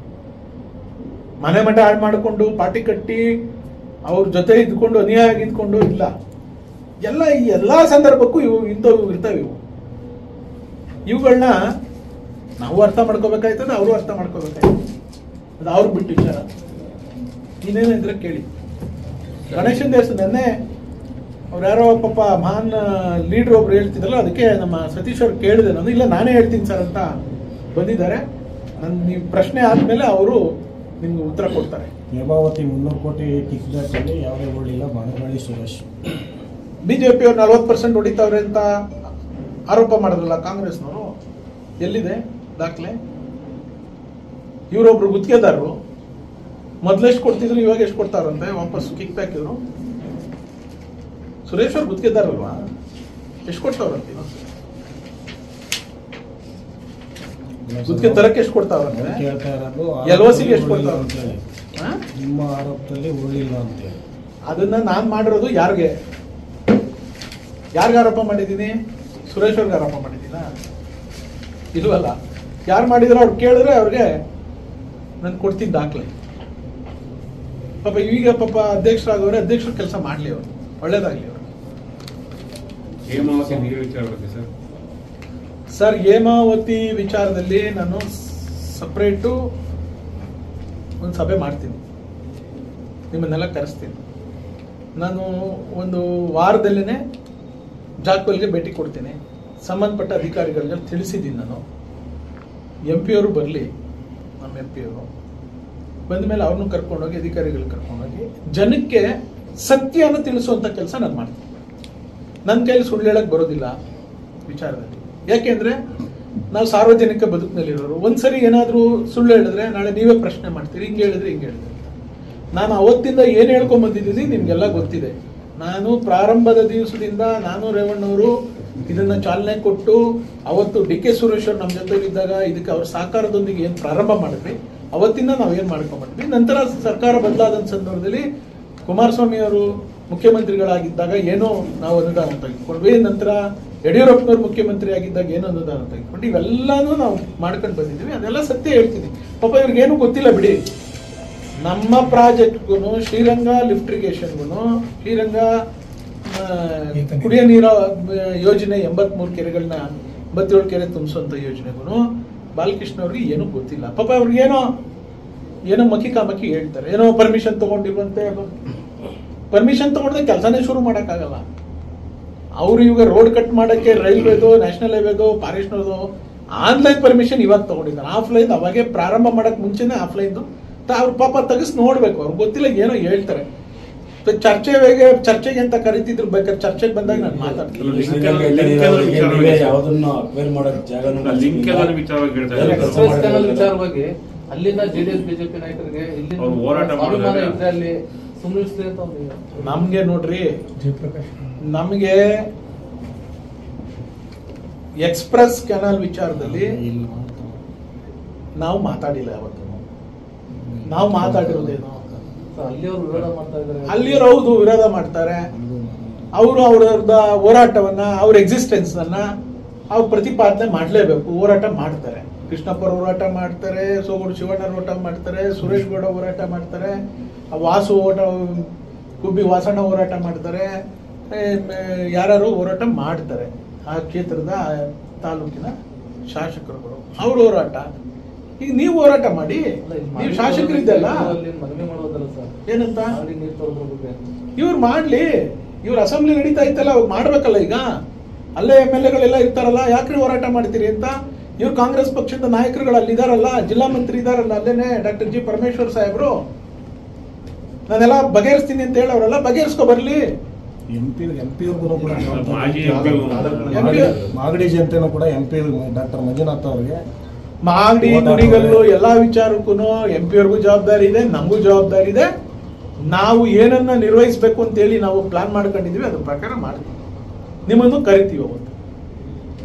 ಮನೆ ಮಠ ಹಾಳು ಮಾಡಿಕೊಂಡು ಪಾರ್ಟಿ ಕಟ್ಟಿ ಅವ್ರ ಜೊತೆ ಇದ್ಕೊಂಡು ಅನ್ಯಾಯ ಇದ್ಕೊಂಡು ಇಲ್ಲ. ಈ ಎಲ್ಲಾ ಸಂದರ್ಭಕ್ಕೂ ಇಂಥವು ಇರ್ತವೆ. ಇವುಗಳನ್ನ ನಾವು ಅರ್ಥ ಮಾಡ್ಕೋಬೇಕಾಯ್ತದೆ, ಅವರು ಅರ್ಥ ಮಾಡ್ಕೋಬೇಕಾಯ್ತದೆ. ಅದು ಅವ್ರಿಗೆ ಬಿಟ್ಟು ವಿಚಾರ. ಇನ್ನೇನಿದ್ರೆ ಕೇಳಿ. ಗಣೇಶನ ದೇವಸ್ಥಾನ ನೆನ್ನೆ ಅವ್ರು ಯಾರೋ ಪಾಪ ಮಹಾನ್ ಲೀಡರ್ ಒಬ್ರು ಹೇಳ್ತಿದ್ರಲ್ಲ, ಅದಕ್ಕೆ ನಮ್ಮ ಸತೀಶ್ ಅವ್ರು ಕೇಳಿದೆ ನಾನು. ಇಲ್ಲ ನಾನೇ ಹೇಳ್ತೀನಿ ಸರ್ ಅಂತ ಬಂದಿದ್ದಾರೆ. ನೀವು ಪ್ರಶ್ನೆ ಆದ್ಮೇಲೆ ಅವರು ನಿಮ್ಗೆ ಉತ್ತರ ಕೊಡ್ತಾರೆ. ಹೇಮಾವತಿ 300 ಕೋಟಿ ಕಿಕ್ಬ್ಯಾಕ್ ಅಲ್ಲಿ ಯಾವುದೇ ಹೊರಡಿಲ್ಲ. ಬಾಣಗಾಳಿ ಸುರೇಶ್ ಬಿಜೆಪಿ ಅವ್ರು 40% ಹೊಡಿತಾವ್ರೆ ಅಂತ ಆರೋಪ ಮಾಡಿದ್ರಲ್ಲ ಕಾಂಗ್ರೆಸ್ನವರು, ಎಲ್ಲಿದೆ ದಾಖಲೆ? ಇವರೊಬ್ರು ಗುತ್ತಿಗೆದಾರರು ಮೊದ್ಲೆಷ್ಟು ಕೊಡ್ತಿದ್ರು, ಇವಾಗ ಎಷ್ಟು ಕೊಡ್ತಾರಂತೆ ವಾಪಸ್ ಕಿಕ್ ಬ್ಯಾಕ್. ಇವರು ಸುರೇಶ್ ಅವ್ರು ಗುತ್ತಿಗೆದಾರಲ್ವಾ, ಎಷ್ಟು ಕೊಡ್ತಾವ್ರಂತ? ಗುತ್ತಿಗೆ ತರಕ್ಕೆ ಎಷ್ಟು ಕೊಡ್ತಾವ್ರಂತೆ? ಕೇಳ್ತಾ ಇರೋದು LOC ಗೆ ಎಷ್ಟು ಕೊಡ್ತಾವ್ರ ಅಂತೇಳಿ. ನಿಮ್ಮ ಆರೋಪದಲ್ಲಿ ಉರುಳಿಲ್ಲ ಅಂತೇಳಿ. ಅದನ್ನ ನಾನ್ ಮಾಡಿರೋದು ಯಾರಿಗೆ ಆರೋಪ ಮಾಡಿದ್ದೀನಿ? ಸುರೇಶ್ ಅವ್ರಿಗೆ ಆರೋಪ ಮಾಡಿದ್ದೀನ? ಇಲ್ವಲ್ಲ. ಯಾರು ಮಾಡಿದ್ರು ಅವ್ರು ಕೇಳಿದ್ರೆ ಅವ್ರಿಗೆ ನಾನು ಕೊಡ್ತೀನಿ ದಾಖಲೆ. ಪಾಪ ಈಗ ಪಾಪ ಅಧ್ಯಕ್ಷರಾಗವ್ರೆ, ಅಧ್ಯಕ್ಷರು ಕೆಲಸ ಮಾಡ್ಲಿ, ಅವರು ಒಳ್ಳೇದಾಗ್ಲಿ ಅವರು. ಸರ್, ಹೇಮಾವತಿ ವಿಚಾರದಲ್ಲಿ ನಾನು ಸಪ್ರೇಟು ಒಂದು ಸಭೆ ಮಾಡ್ತೀನಿ, ನಿಮ್ಮನ್ನೆಲ್ಲ ಕರೆಸ್ತೀನಿ. ನಾನು ಒಂದು ವಾರದಲ್ಲೇ ಜಾಕ್ವೆಲ್ಗೆ ಭೇಟಿ ಕೊಡ್ತೀನಿ. ಸಂಬಂಧಪಟ್ಟ ಅಧಿಕಾರಿಗಳಿಗೆ ತಿಳಿಸಿದ್ದೀನಿ. ನಾನು MP ಅವರು ಬರಲಿ, ನಮ್ಮ MP ಅವರು ಬಂದ ಮೇಲೆ ಅವ್ರನ್ನೂ ಕರ್ಕೊಂಡೋಗಿ, ಅಧಿಕಾರಿಗಳು ಕರ್ಕೊಂಡೋಗಿ ಜನಕ್ಕೆ ಸತ್ಯನ ತಿಳಿಸುವಂಥ ಕೆಲಸ ನಾನು ಮಾಡ್ತೀನಿ. ನನ್ನ ಕೈಲಿ ಸುಳ್ಳು ಹೇಳಕ್ ಬರೋದಿಲ್ಲ ವಿಚಾರದಲ್ಲಿ. ಯಾಕೆಂದ್ರೆ ನಾವು ಸಾರ್ವಜನಿಕ ಬದುಕಿನಲ್ಲಿರೋರು. ಒಂದ್ಸರಿ ಏನಾದರೂ ಸುಳ್ಳು ಹೇಳಿದ್ರೆ ನಾಳೆ ನೀವೇ ಪ್ರಶ್ನೆ ಮಾಡ್ತೀರಿ, ಹಿಂಗೆ ಹೇಳಿದ್ರೆ ಹಿಂಗೆ ಹೇಳಿದ್ರೆ. ನಾನು ಅವತ್ತಿಂದ ಏನು ಹೇಳ್ಕೊಂಡ್ ಬಂದಿದ್ದೀನಿ ನಿಮ್ಗೆಲ್ಲ ಗೊತ್ತಿದೆ. ನಾನು ಪ್ರಾರಂಭದ ದಿವಸದಿಂದ ನಾನು ರೇವಣ್ಣವರು ಇದನ್ನ ಚಾಲನೆ ಕೊಟ್ಟು, ಅವತ್ತು DK ಸುರೇಶ್ ಅವರು ನಮ್ಮ ಜೊತೆ ಇದ್ದಾಗ ಇದಕ್ಕೆ ಅವ್ರ ಸಹಕಾರದೊಂದಿಗೆ ಏನು ಪ್ರಾರಂಭ ಮಾಡಿದ್ವಿ, ಅವತ್ತಿಂದ ನಾವು ಏನು ಮಾಡ್ಕೊಂಡ್ಬಂದ್ವಿ. ನಂತರ ಸರ್ಕಾರ ಬದಲಾದ ಸಂದರ್ಭದಲ್ಲಿ ಕುಮಾರಸ್ವಾಮಿ ಅವರು ಮುಖ್ಯಮಂತ್ರಿಗಳಾಗಿದ್ದಾಗ ಏನೋ ನಾವು ಅನುದಾನ ತೆಗೆದುಕೊಂಡ್ವಿ. ನಂತರ ಯಡಿಯೂರಪ್ಪನವರು ಮುಖ್ಯಮಂತ್ರಿ ಆಗಿದ್ದಾಗ ಏನೋ ಅನುದಾನ ತೆಗೆದುಕೊಂಡು ಇವೆಲ್ಲಾನು ನಾವು ಮಾಡ್ಕೊಂಡು ಬಂದಿದ್ವಿ. ಅದೆಲ್ಲ ಸತ್ಯ ಹೇಳ್ತೀನಿ. ಪಾಪ ಇವ್ರಿಗೇನು ಗೊತ್ತಿಲ್ಲ ಬಿಡಿ. ನಮ್ಮ ಪ್ರಾಜೆಕ್ಟ್ಗೂ, ಶ್ರೀರಂಗ ಲಿಫ್ಟ್ ಇರಿಗೇಷನ್ಗೂ, ಶ್ರೀರಂಗ ಕುಡಿಯ ನೀರ ಯೋಜನೆ 83 ಕೆರೆಗಳನ್ನ 87 ಕೆರೆ ತುಂಬಿಸುವಂತ ಯೋಜನೆಗೂ ಬಾಲಕೃಷ್ಣ ಅವ್ರಿಗೆ ಏನೂ ಗೊತ್ತಿಲ್ಲ. ಪಾಪ ಅವ್ರಿಗೇನೋ ಮಕ್ಕಿ ಕಾಮಕ್ಕಿ ಹೇಳ್ತಾರೆ. ಏನೋ ಪರ್ಮಿಷನ್ ತಗೊಂಡಿರುವಂತೆ. ಪರ್ಮಿಷನ್ ತಗೊಂಡ್ರೆ ಕೆಲಸನೇ ಶುರು ಮಾಡೋಕ್ಕಾಗಲ್ಲ. ಅವರು ಇವಾಗ ರೋಡ್ ಕಟ್ ಮಾಡಕ್ಕೆ ರೈಲ್ವೇದು, ನ್ಯಾಷನಲ್ ಹೈವೇದು, ಫಾರೆಸ್ಟ್ನದು ಆನ್ಲೈನ್ ಪರ್ಮಿಷನ್ ಇವಾಗ ತಗೊಂಡಿದ್ದಾರೆ. ಆಫ್ಲೈನ್ ಅವಾಗೆ ಪ್ರಾರಂಭ ಮಾಡಕ್ ಮುಂಚೆನೆ ಆಫ್ಲೈನ್ದು ಅವ್ರು ಪಾಪ ತೆಗೆಸ್ ನೋಡ್ಬೇಕು. ಅವ್ರಿಗೆ ಗೊತ್ತಿಲ್ಲ, ಏನೋ ಹೇಳ್ತಾರೆ. ಚರ್ಚೆಗೆ ಅಂತ ಕರಿತಿದ್ರು. ಬೇಕಾದ್ರೆ ಚರ್ಚೆಗೆ ಬಂದಾಗ ನಾನು ಮಾತಾಡ್ತೀನಿ. ವಿಚಾರವಾಗಿ ಅಲ್ಲಿಂದ JDS BJP ನಾಯಕರಿಗೆ ಇಲ್ಲಿ ನಮ್ಗೆ ನೋಡ್ರಿ, ನಮ್ಗೆ ಎಕ್ಸ್ಪ್ರೆಸ್ ಕೆನಾಲ್ ವಿಚಾರದಲ್ಲಿ ನಾವು ಮಾತಾಡಿಲ್ಲ ಯಾವತ್ತು. ನಾವು ಮಾತಾಡಿರೋದೇನು? ಅಲ್ಲಿಯವರು ಹೌದು ವಿರೋಧ ಮಾಡ್ತಾರೆ. ಅವರು ಅವ್ರವ್ರದ ಹೋರಾಟವನ್ನ, ಅವ್ರ ಎಕ್ಸಿಸ್ಟೆನ್ಸ್ ಅನ್ನ ಅವ್ರು ಪ್ರತಿಪಾದನೆ ಮಾಡಲೇಬೇಕು. ಹೋರಾಟ ಮಾಡ್ತಾರೆ. ಕೃಷ್ಣಪ್ಪ ಹೋರಾಟ ಮಾಡ್ತಾರೆ, ಸೋಗೂಡು ಶಿವಣ್ಣ ಹೋರಾಟ ಮಾಡ್ತಾರೆ, ಸುರೇಶ್ ಗೌಡ ಹೋರಾಟ ಮಾಡ್ತಾರೆ, ವಾಸು ಗುಬ್ಬಿ ವಾಸಣ್ಣ ಹೋರಾಟ ಮಾಡ್ತಾರೆ, ಯಾರು ಹೋರಾಟ ಮಾಡ್ತಾರೆ. ಆ ಕ್ಷೇತ್ರದ ತಾಲೂಕಿನ ಶಾಸಕರುಗಳು ಅವ್ರ ಹೋರಾಟ. ಈಗ ನೀವು ಹೋರಾಟ ಮಾಡಿ, ನೀವು ಶಾಸಕರಿದ್ದಲ್ಲ ಏನಂತ ಇವ್ರು ಮಾಡ್ಲಿ. ಇವ್ರ ಅಸೆಂಬ್ಲಿ ನಡೀತಾ ಇತ್ತಲ್ಲ, ಅವಾಗ ಮಾಡ್ಬೇಕಲ್ಲ. ಈಗ ಅಲ್ಲೇ MLAಗಳೆಲ್ಲ ಇರ್ತಾರಲ್ಲ, ಯಾಕ್ರಿ ಹೋರಾಟ ಮಾಡ್ತೀರಿ ಅಂತ. ಇವ್ರು ಕಾಂಗ್ರೆಸ್ ಪಕ್ಷದ ನಾಯಕರುಗಳು ಅಲ್ಲಿದಾರಲ್ಲ, ಜಿಲ್ಲಾ ಮಂತ್ರಿ ಇದಾರಲ್ಲ, ಅಲ್ಲೇನೆ ಡಾಕ್ಟರ್ G ಪರಮೇಶ್ವರ್ ಸಾಹೇಬ್ರು. ನಾನೆಲ್ಲ ಬಗೆಹರಿಸ್ತೀನಿ ಅಂತ ಹೇಳವ್ರಲ್ಲ, ಬಗೆಹರಿಸ್ಕೊ ಬರ್ಲಿ. ಮಾಗಡಿ ಜನತೆನೂ ಕೂಡ MP ಡಾಕ್ಟರ್ ಮಂಜುನಾಥ್ ಅವರಿಗೆ ಮಾಗಡಿ ಕುಣಿಗಲ್ಲು ಎಲ್ಲಾ ವಿಚಾರಕ್ಕೂ MP ಅವ್ರಿಗೂ ಜವಾಬ್ದಾರಿ ಇದೆ, ನಮಗೂ ಜವಾಬ್ದಾರಿ ಇದೆ. ನಾವು ಏನನ್ನ ನಿರ್ವಹಿಸಬೇಕು ಅಂತ ಹೇಳಿ ನಾವು ಪ್ಲಾನ್ ಮಾಡ್ಕೊಂಡಿದೀವಿ, ಅದ್ರ ಪ್ರಕಾರ ಮಾಡ್ತೀವಿ. ನಿಮ್ಮನ್ನು ಕರಿತೀವಿ ಅವತ್ತು.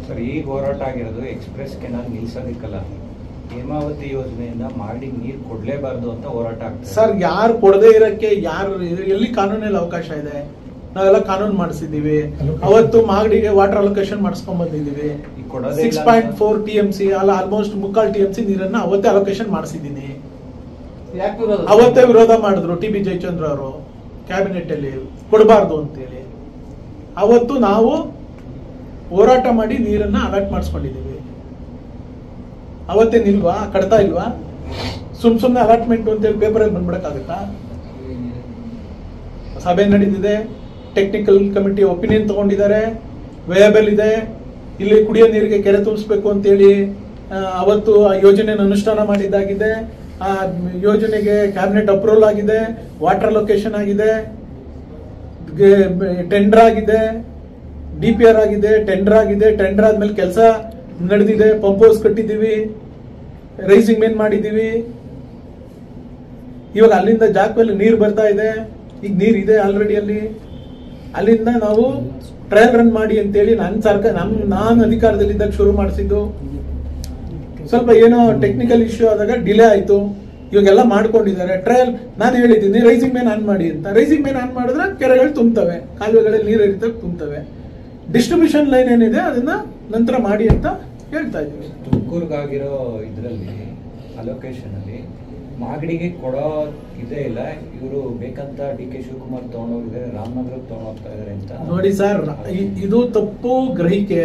ಸರ್, ಈ ಹೋರಾಟ ಆಗಿರೋದು ಎಕ್ಸ್ಪ್ರೆಸ್ ಕೆನಾಲ್ ನಿಲ್ಸೋದಿಕ್ಕಲ್ಲ, ಹೇಮಾವತಿ ಯೋಜನೆಯಿಂದ ಮಾಡಿ ನೀರು ಕೊಡ್ಲೇಬಾರ್ದು ಅಂತ ಹೋರಾಟ ಆಗ್ತದೆ. ಸರ್, ಯಾರು ಕೊಡದೇ ಇರಕ್ಕೆ ಯಾರು ಎಲ್ಲಿ ಕಾನೂನಲ್ಲಿ ಅವಕಾಶ ಇದೆ? ನಾವೆಲ್ಲ ಕಾನೂನು ಮಾಡಿಸಿದೀವಿ. ಅವತ್ತು ಮಾಗಡಿಗೆ ವಾಟರ್ ಅಲೋಕೇಶನ್ ಮಾಡಿಸ್ಕೊಂಡ್ ಬಂದಿದ್ದೀವಿ. 6.4 TMC ಅಲ್ಲ, ಆಲ್ಮೋಸ್ಟ್ 3/4 TMC ನೀರನ್ನ ಅವತ್ತೇ ಅಲೋಕೇಶನ್ ಮಾಡಿಸಿದ್ದೀನಿ. ಅವತ್ತೇ ವಿರೋಧ ಮಾಡಿದ್ರು TB ಜಯಚಂದ್ರ ಅವರು ಕ್ಯಾಬಿನೆಟ್ ಅಲ್ಲಿ, ಕೊಡಬಾರ್ದು ಅಂತೇಳಿ. ಅವತ್ತು ನಾವು ಹೋರಾಟ ಮಾಡಿ ನೀರನ್ನ ಅಲಾಟ್ ಮಾಡಿಸ್ಕೊಂಡಿದ್ದೀವಿ. ಅವತ್ತೇನಿಲ್ವಾ? ಕಡ್ತಾ ಇಲ್ವಾ? ಸುಮ್ನೆ ಅಲಾಟ್ಮೆಂಟ್ ಅಂತೇಳಿ ಪೇಪರಲ್ಲಿ ಬಂದ್ಬಿಡಕ್ಕಾಗತ್ತಾ? ಸಭೆ ನಡೆದಿದೆ, ಟೆಕ್ನಿಕಲ್ ಕಮಿಟಿ ಒಪಿನಿಯನ್ ತಗೊಂಡಿದ್ದಾರೆ, ವೇಯಬಲ್ ಇದೆ. ಇಲ್ಲಿ ಕುಡಿಯೋ ನೀರಿಗೆ ಕೆರೆ ತುಂಬಿಸ್ಬೇಕು ಅಂತೇಳಿ ಅವತ್ತು ಆ ಯೋಜನೆಯನ್ನು ಅನುಷ್ಠಾನ ಮಾಡಿದ್ದಾಗಿದೆ. ಆ ಯೋಜನೆಗೆ ಕ್ಯಾಬಿನೆಟ್ ಅಪ್ರೂವಲ್ ಆಗಿದೆ, ವಾಟರ್ ಅಲೋಕೇಶನ್ ಆಗಿದೆ, ಟೆಂಡರ್ ಆಗಿದೆ, DPR ಆಗಿದೆ, ಟೆಂಡರ್ ಆಗಿದೆ. ಟೆಂಡರ್ ಆದ್ಮೇಲೆ ಕೆಲಸ ನಡೆದಿದೆ. ಪಂಪ್ ಹೌಸ್ ಕಟ್ಟಿದ್ದೀವಿ, ರೈಸಿಂಗ್ ಮೇನ್ ಮಾಡಿದ್ದೀವಿ. ಇವಾಗ ಅಲ್ಲಿಂದ ಜಾಕ್ವೆಲ್ ನೀರು ಬರ್ತಾ ಇದೆ. ಈಗ ನೀರಿದೆ ಆಲ್ರೆಡಿ ಅಲ್ಲಿ. ಅಲ್ಲಿಂದ ನಾವು ಟ್ರಯಲ್ ರನ್ ಮಾಡಿ ಅಂತೇಳಿ ನನ್ನ ಸರ್ಕಾರ ನಾನು ಅಧಿಕಾರದಲ್ಲಿದ್ದಾಗ ಶುರು ಮಾಡಿಸಿದ್ದು. ಸ್ವಲ್ಪ ಏನೋ ಟೆಕ್ನಿಕಲ್ ಇಶ್ಯೂ ಆದಾಗ ಡಿಲೇ ಆಯಿತು. ಇವಾಗೆಲ್ಲ ಮಾಡ್ಕೊಂಡಿದ್ದಾರೆ ಟ್ರಯಲ್. ನಾನು ಹೇಳಿದ್ದೀನಿ ರೈಸಿಂಗ್ ಮೇನ್ ಆನ್ ಮಾಡಿ ಅಂತ. ರೈಸಿಂಗ್ ಮೇನ್ ಆನ್ ಮಾಡಿದ್ರೆ ಕೆರೆಗಳು ತುಂಬುತ್ತವೆ, ಕಾಲುವೆಗಳಲ್ಲಿ ನೀರು ಇರ್ತವೆ, ತುಂಬುತ್ತವೆ. ಡಿಸ್ಟ್ರಿಬ್ಯೂಷನ್ ಲೈನ್ ಏನಿದೆ ಅದನ್ನ ನಂತರ ಮಾಡಿ ಅಂತ ಹೇಳ್ತಾ ಇದ್ದೀವಿ. ತುಮಕೂರ್ಗಾಗಿರೋ ಇದರಲ್ಲಿ ಅಲೋಕೇಶನ್ ಅಲ್ಲಿ ಮಾಗಡಿಗೆ ಕೊಡೋ ಇದೇ ಇಲ್ಲ. ಇವರು ಬೇಕಂತ DK ಶಿವಕುಮಾರ್ ತಗೊಂಡೋಗಿದ್ದಾರೆ, ರಾಮನಗರಕ್ಕೆ ತಗೊಂಡೋಗ್ತಾ ಇದಾರೆ ಅಂತ. ನೋಡಿ ಸರ್, ಇದು ತಪ್ಪು ಗ್ರಹಿಕೆ.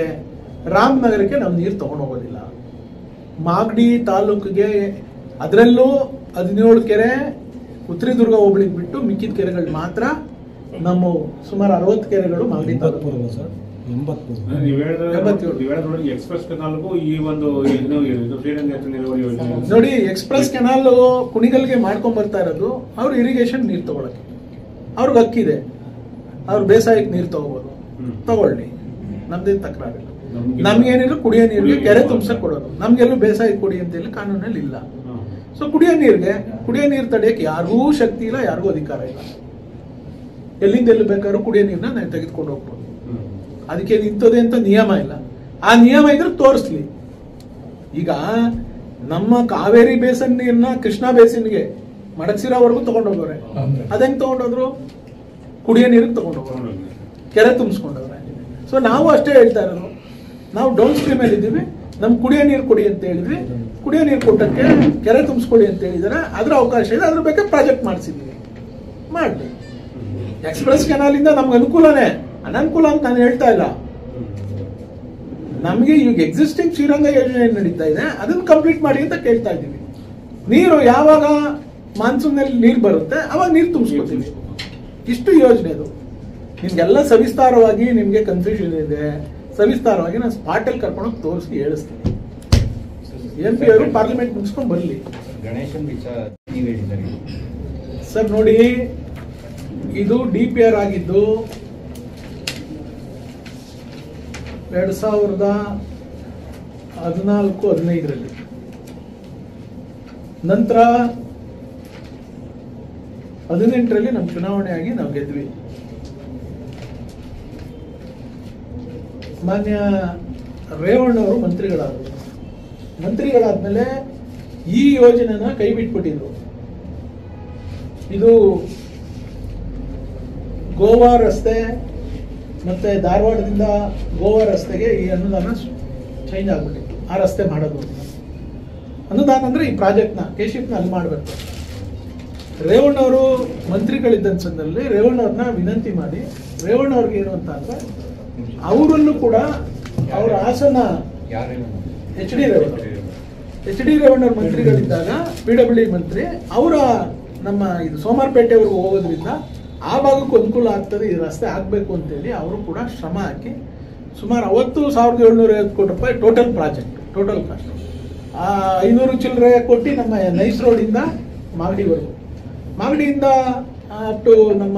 ರಾಮನಗರಕ್ಕೆ ನಾವು ನೀರು ತಗೊಂಡೋಗೋದಿಲ್ಲ. ಮಾಗಡಿ ತಾಲೂಕಿಗೆ ಅದರಲ್ಲೂ 17 ಕೆರೆ ಉತ್ತರದುರ್ಗ ಹೋಬಳಿಗೆ ಬಿಟ್ಟು ಮಿಕ್ಕಿದ ಕೆರೆಗಳು ಮಾತ್ರ ನಮ್ಮ ಸುಮಾರು 60 ಕೆರೆಗಳು ಮಾಗಡಿ ತಾಲೂಕು. 83 ನೀವು ಹೇಳಿದ್ರೆ ಎಕ್ಸ್ಪ್ರೆಸ್ ಕೆನಾಲ್ಗೂ ಈ ಒಂದು ಶ್ರೀರಂಗ ನೀರಾವರಿ ಯೋಜನೆ ನೋಡಿ, ಎಕ್ಸ್ಪ್ರೆಸ್ ಕೆನಾಲ್ ಕುಣಿಗಲ್ಗೆ ಮಾಡ್ಕೊಂಡ್ ಬರ್ತಾ ಇರೋದು ಅವ್ರು ಇರಿಗೇಷನ್ ನೀರು ತಗೊಳಕ್ಕೆ. ಅವ್ರಿಗೆ ಹಕ್ಕಿದೆ, ಅವ್ರು ಬೇಸಾಯಕ್ಕೆ ನೀರು ತಗೋಬಹುದು, ತಗೊಳ್ಳಿ, ನಮ್ದೇನು ತಕರಾರಿಲ್ಲ. ನಮ್ಗೇನಿದ್ರು ಕುಡಿಯೋ ನೀರಿಗೆ ಕೆರೆ ತುಂಬಿಸಕ್ ಕೊಡೋದು, ನಮ್ಗೆಲ್ಲೂ ಬೇಸಾಯ ಕೊಡಿ ಅಂತ ಹೇಳಿ ಕಾನೂನಲ್ಲಿ ಇಲ್ಲ. ಸೊ ಕುಡಿಯೋ ನೀರು ತಡೆಯಕ್ಕೆ ಯಾರಿಗೂ ಶಕ್ತಿ ಇಲ್ಲ, ಯಾರಿಗೂ ಅಧಿಕಾರ ಇಲ್ಲ. ಎಲ್ಲಿಂದ ಎಲ್ಲಿ ಬೇಕಾದ್ರೂ ಕುಡಿಯೋ ನೀರನ್ನ ನಾವು ತೆಗೆದುಕೊಂಡು ಹೋಗ್ಬೋದು. ಅದಕ್ಕೆ ನಿಂತದೆ ಅಂತ ನಿಯಮ ಇಲ್ಲ. ಆ ನಿಯಮ ಇದ್ರೆ ತೋರಿಸ್ಲಿ. ಈಗ ನಮ್ಮ ಕಾವೇರಿ ಬೇಸನ್ ನೀರನ್ನ ಕೃಷ್ಣಾ ಬೇಸಿನ್ಗೆ ಮಡಕ್ಸಿರೋವರೆಗೂ ತಗೊಂಡೋಗೋರೆ. ಅದಂಗ್ ತಗೊಂಡೋದ್ರು? ಕುಡಿಯೋ ನೀರಿಗೆ ತಗೊಂಡೋಗೋರು, ಕೆರೆ ತುಂಬಿಸ್ಕೊಂಡವ್ರೆ. ಸೊ ನಾವು ಅಷ್ಟೇ ಹೇಳ್ತಾ ಇರೋದು, ನಾವು ಡೌನ್ ಸ್ಟ್ರೀಮ್ ಅಲ್ಲಿ ಇದ್ದೀವಿ. ನಮ್ ಕುಡಿಯೋ ನೀರು ಕೊಡಿ ಅಂತ ಹೇಳಿದ್ವಿ, ಕುಡಿಯೋ ನೀರು ಕೊಟ್ಟಕ್ಕೆ ಕೆರೆ ತುಂಬಿಸ್ಕೊಡಿ ಅಂತ ಹೇಳಿದಾರೆ. ಅದ್ರ ಅವಕಾಶ ಇದೆ, ಅದ್ರ ಬಗ್ಗೆ ಪ್ರಾಜೆಕ್ಟ್ ಮಾಡಿಸಿದ್ವಿ, ಮಾಡ್ಲಿ. ಎಕ್ಸ್ಪ್ರೆಸ್ ಕೆನಾಲ್ ಇಂದ ನಮ್ಗೆ ಅನುಕೂಲನೇ, ಅನನುಕೂಲ ಅಂತ ನಾನು ಹೇಳ್ತಾ ಇಲ್ಲ. ನಮ್ಗೆ ಈಗ ಎಕ್ಸಿಸ್ಟಿಂಗ್ ಶ್ರೀರಂಗ ಯೋಜನೆ ನಡೀತಾ ಇದೆ, ಅದನ್ನ ಕಂಪ್ಲೀಟ್ ಮಾಡಿ ಅಂತ ಕೇಳ್ತಾ ಇದ್ದೀವಿ. ನೀರು ಯಾವಾಗ ಮಾನ್ಸೂನ್ ನಲ್ಲಿ ನೀರು ಬರುತ್ತೆ ಅವಾಗ ನೀರು ತುಂಬಿಸ್ಕೊತೀವಿ. ಇಷ್ಟು ಯೋಜನೆ ಅದು. ನಿಮ್ಗೆಲ್ಲ ಸವಿಸ್ತಾರವಾಗಿ, ನಿಮ್ಗೆ ಕನ್ಫ್ಯೂಷನ್ ಇದೆ, ಸವಿಸ್ತಾರವಾಗಿ ನಾನು ಸ್ಪಾಟಲ್ಲಿ ಕರ್ಕೊಂಡೋಗಿ ತೋರಿಸಿ ಹೇಳಿಸ್ತೀನಿ. MP ಅವರು ಪಾರ್ಲಿಮೆಂಟ್ ಮುಗಿಸ್ಕೊಂಡು ಬರಲಿ. ಗಣೇಶನ್ ವಿಚಾರ ನೀವು ಹೇಳಿದ್ದಾರೆ ಸರ್. ನೋಡಿ, ಇದು DPR ಆಗಿದ್ದು 2014-15ರಲ್ಲಿ. ನಂತರ 18ರಲ್ಲಿ ನಮ್ಮ ಚುನಾವಣೆ ಆಗಿ ನಾವು ಗೆದ್ವಿ. ಮಾನ್ಯ ರೇವಣ್ಣವರು ಮಂತ್ರಿಗಳಾದರು. ಮಂತ್ರಿಗಳಾದ್ಮೇಲೆ ಈ ಯೋಜನೆನ ಕೈ ಬಿಟ್ಬಿಟ್ಟಿದ್ರು. ಇದು ಗೋವಾ ರಸ್ತೆ ಮತ್ತೆ ಧಾರವಾಡದಿಂದ ಗೋವಾ ರಸ್ತೆಗೆ ಈ ಅನುದಾನ ಚೇಂಜ್ ಆಗ್ಬಿಟ್ಟಿತ್ತು. ಆ ರಸ್ತೆ ಮಾಡೋದು ಅನುದಾನ ಅಂದ್ರೆ ಈ ಪ್ರಾಜೆಕ್ಟ್ನ ಕೇಶಿಪ್ನ ಅಲ್ಲಿ ಮಾಡಬೇಕು. ರೇವಣ್ಣವರು ಮಂತ್ರಿಗಳಿದ್ದ ಸಂದರ್ಭದಲ್ಲಿ ರೇವಣ್ಣವ್ರನ್ನ ವಿನಂತಿ ಮಾಡಿ, ರೇವಣ್ಣವ್ರಿಗೆ ಏನು ಅಂತ ಅಂದ್ರೆ ಅವರಲ್ಲೂ ಕೂಡ ಅವರ ಹಾಸನ ಎಚ್ ಡಿ ರೇವಣ್ಣವ್ರ ಮಂತ್ರಿಗಳಿದ್ದಾಗ PWD ಮಂತ್ರಿ ಅವರ ನಮ್ಮ ಇದು ಸೋಮಾರ್ಪೇಟೆವರೆಗೂ ಹೋಗೋದ್ರಿಂದ ಆ ಭಾಗಕ್ಕೂ ಅನುಕೂಲ ಆಗ್ತದೆ, ಈ ರಸ್ತೆ ಆಗ್ಬೇಕು ಅಂತೇಳಿ ಅವರು ಕೂಡ ಶ್ರಮ ಹಾಕಿ ಸುಮಾರು ಅವತ್ತು 1750 ಕೋಟಿ ರೂಪಾಯಿ ಟೋಟಲ್ ಪ್ರಾಜೆಕ್ಟ್, ಟೋಟಲ್ ಕಾಸ್ಟ್. 500 ಚಿಲ್ಲರೆ ಕೊಟ್ಟು ನಮ್ಮ ನೈಸ್ ರೋಡಿಂದ ಮಾಗಡಿವರೆಗೂ, ಮಾಗಡಿಯಿಂದ ಅಪ್ ಟು ನಮ್ಮ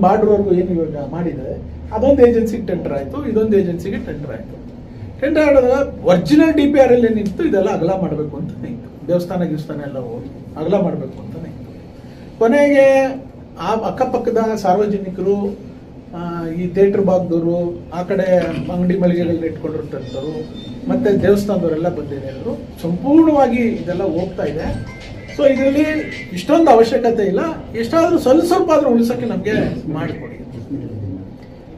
ಬಾರ್ಡ್ರ್ವರೆಗೂ ಏನು ಇವಾಗ ಮಾಡಿದ್ದಾರೆ ಅದೊಂದು ಏಜೆನ್ಸಿಗೆ ಟೆಂಡರ್ ಆಯಿತು, ಇದೊಂದು ಏಜೆನ್ಸಿಗೆ ಟೆಂಡರ್ ಆಯಿತು. ಟೆಂಡರ್ ಆಡಿದಾಗ ಒರಿಜಿನಲ್ DPR ಅಲ್ಲಿ ಏನಿತ್ತು ಇದೆಲ್ಲ ಅಗಲ ಮಾಡಬೇಕು ಅಂತಾನೆ ಇತ್ತು. ದೇವಸ್ಥಾನ ಎಲ್ಲ ಹೋಗಿ ಅಗಲ ಮಾಡಬೇಕು ಅಂತಾನೆ ಇತ್ತು. ಕೊನೆಗೆ ಆ ಅಕ್ಕಪಕ್ಕದ ಸಾರ್ವಜನಿಕರು, ಈ ಥಿಯೇಟರ್ ಭಾಗದವರು, ಆ ಕಡೆ ಅಂಗಡಿ ಮಳಿಗೆಗಳನ್ನ ಇಟ್ಕೊಂಡಿರ್ತಂಥವ್ರು, ಮತ್ತೆ ದೇವಸ್ಥಾನದವರೆಲ್ಲ ಬಂದಿರೋರು ಸಂಪೂರ್ಣವಾಗಿ ಇದೆಲ್ಲ ಹೋಗ್ತಾ ಇದೆ. ಸೊ ಇದರಲ್ಲಿ ಇಷ್ಟೊಂದು ಅವಶ್ಯಕತೆ ಇಲ್ಲ, ಎಷ್ಟಾದ್ರೂ ಸ್ವಲ್ಪ ಆದ್ರೂ ಉಳಿಸೋಕ್ಕೆ ನಮಗೆ ಮಾಡಿಕೊಡಿ.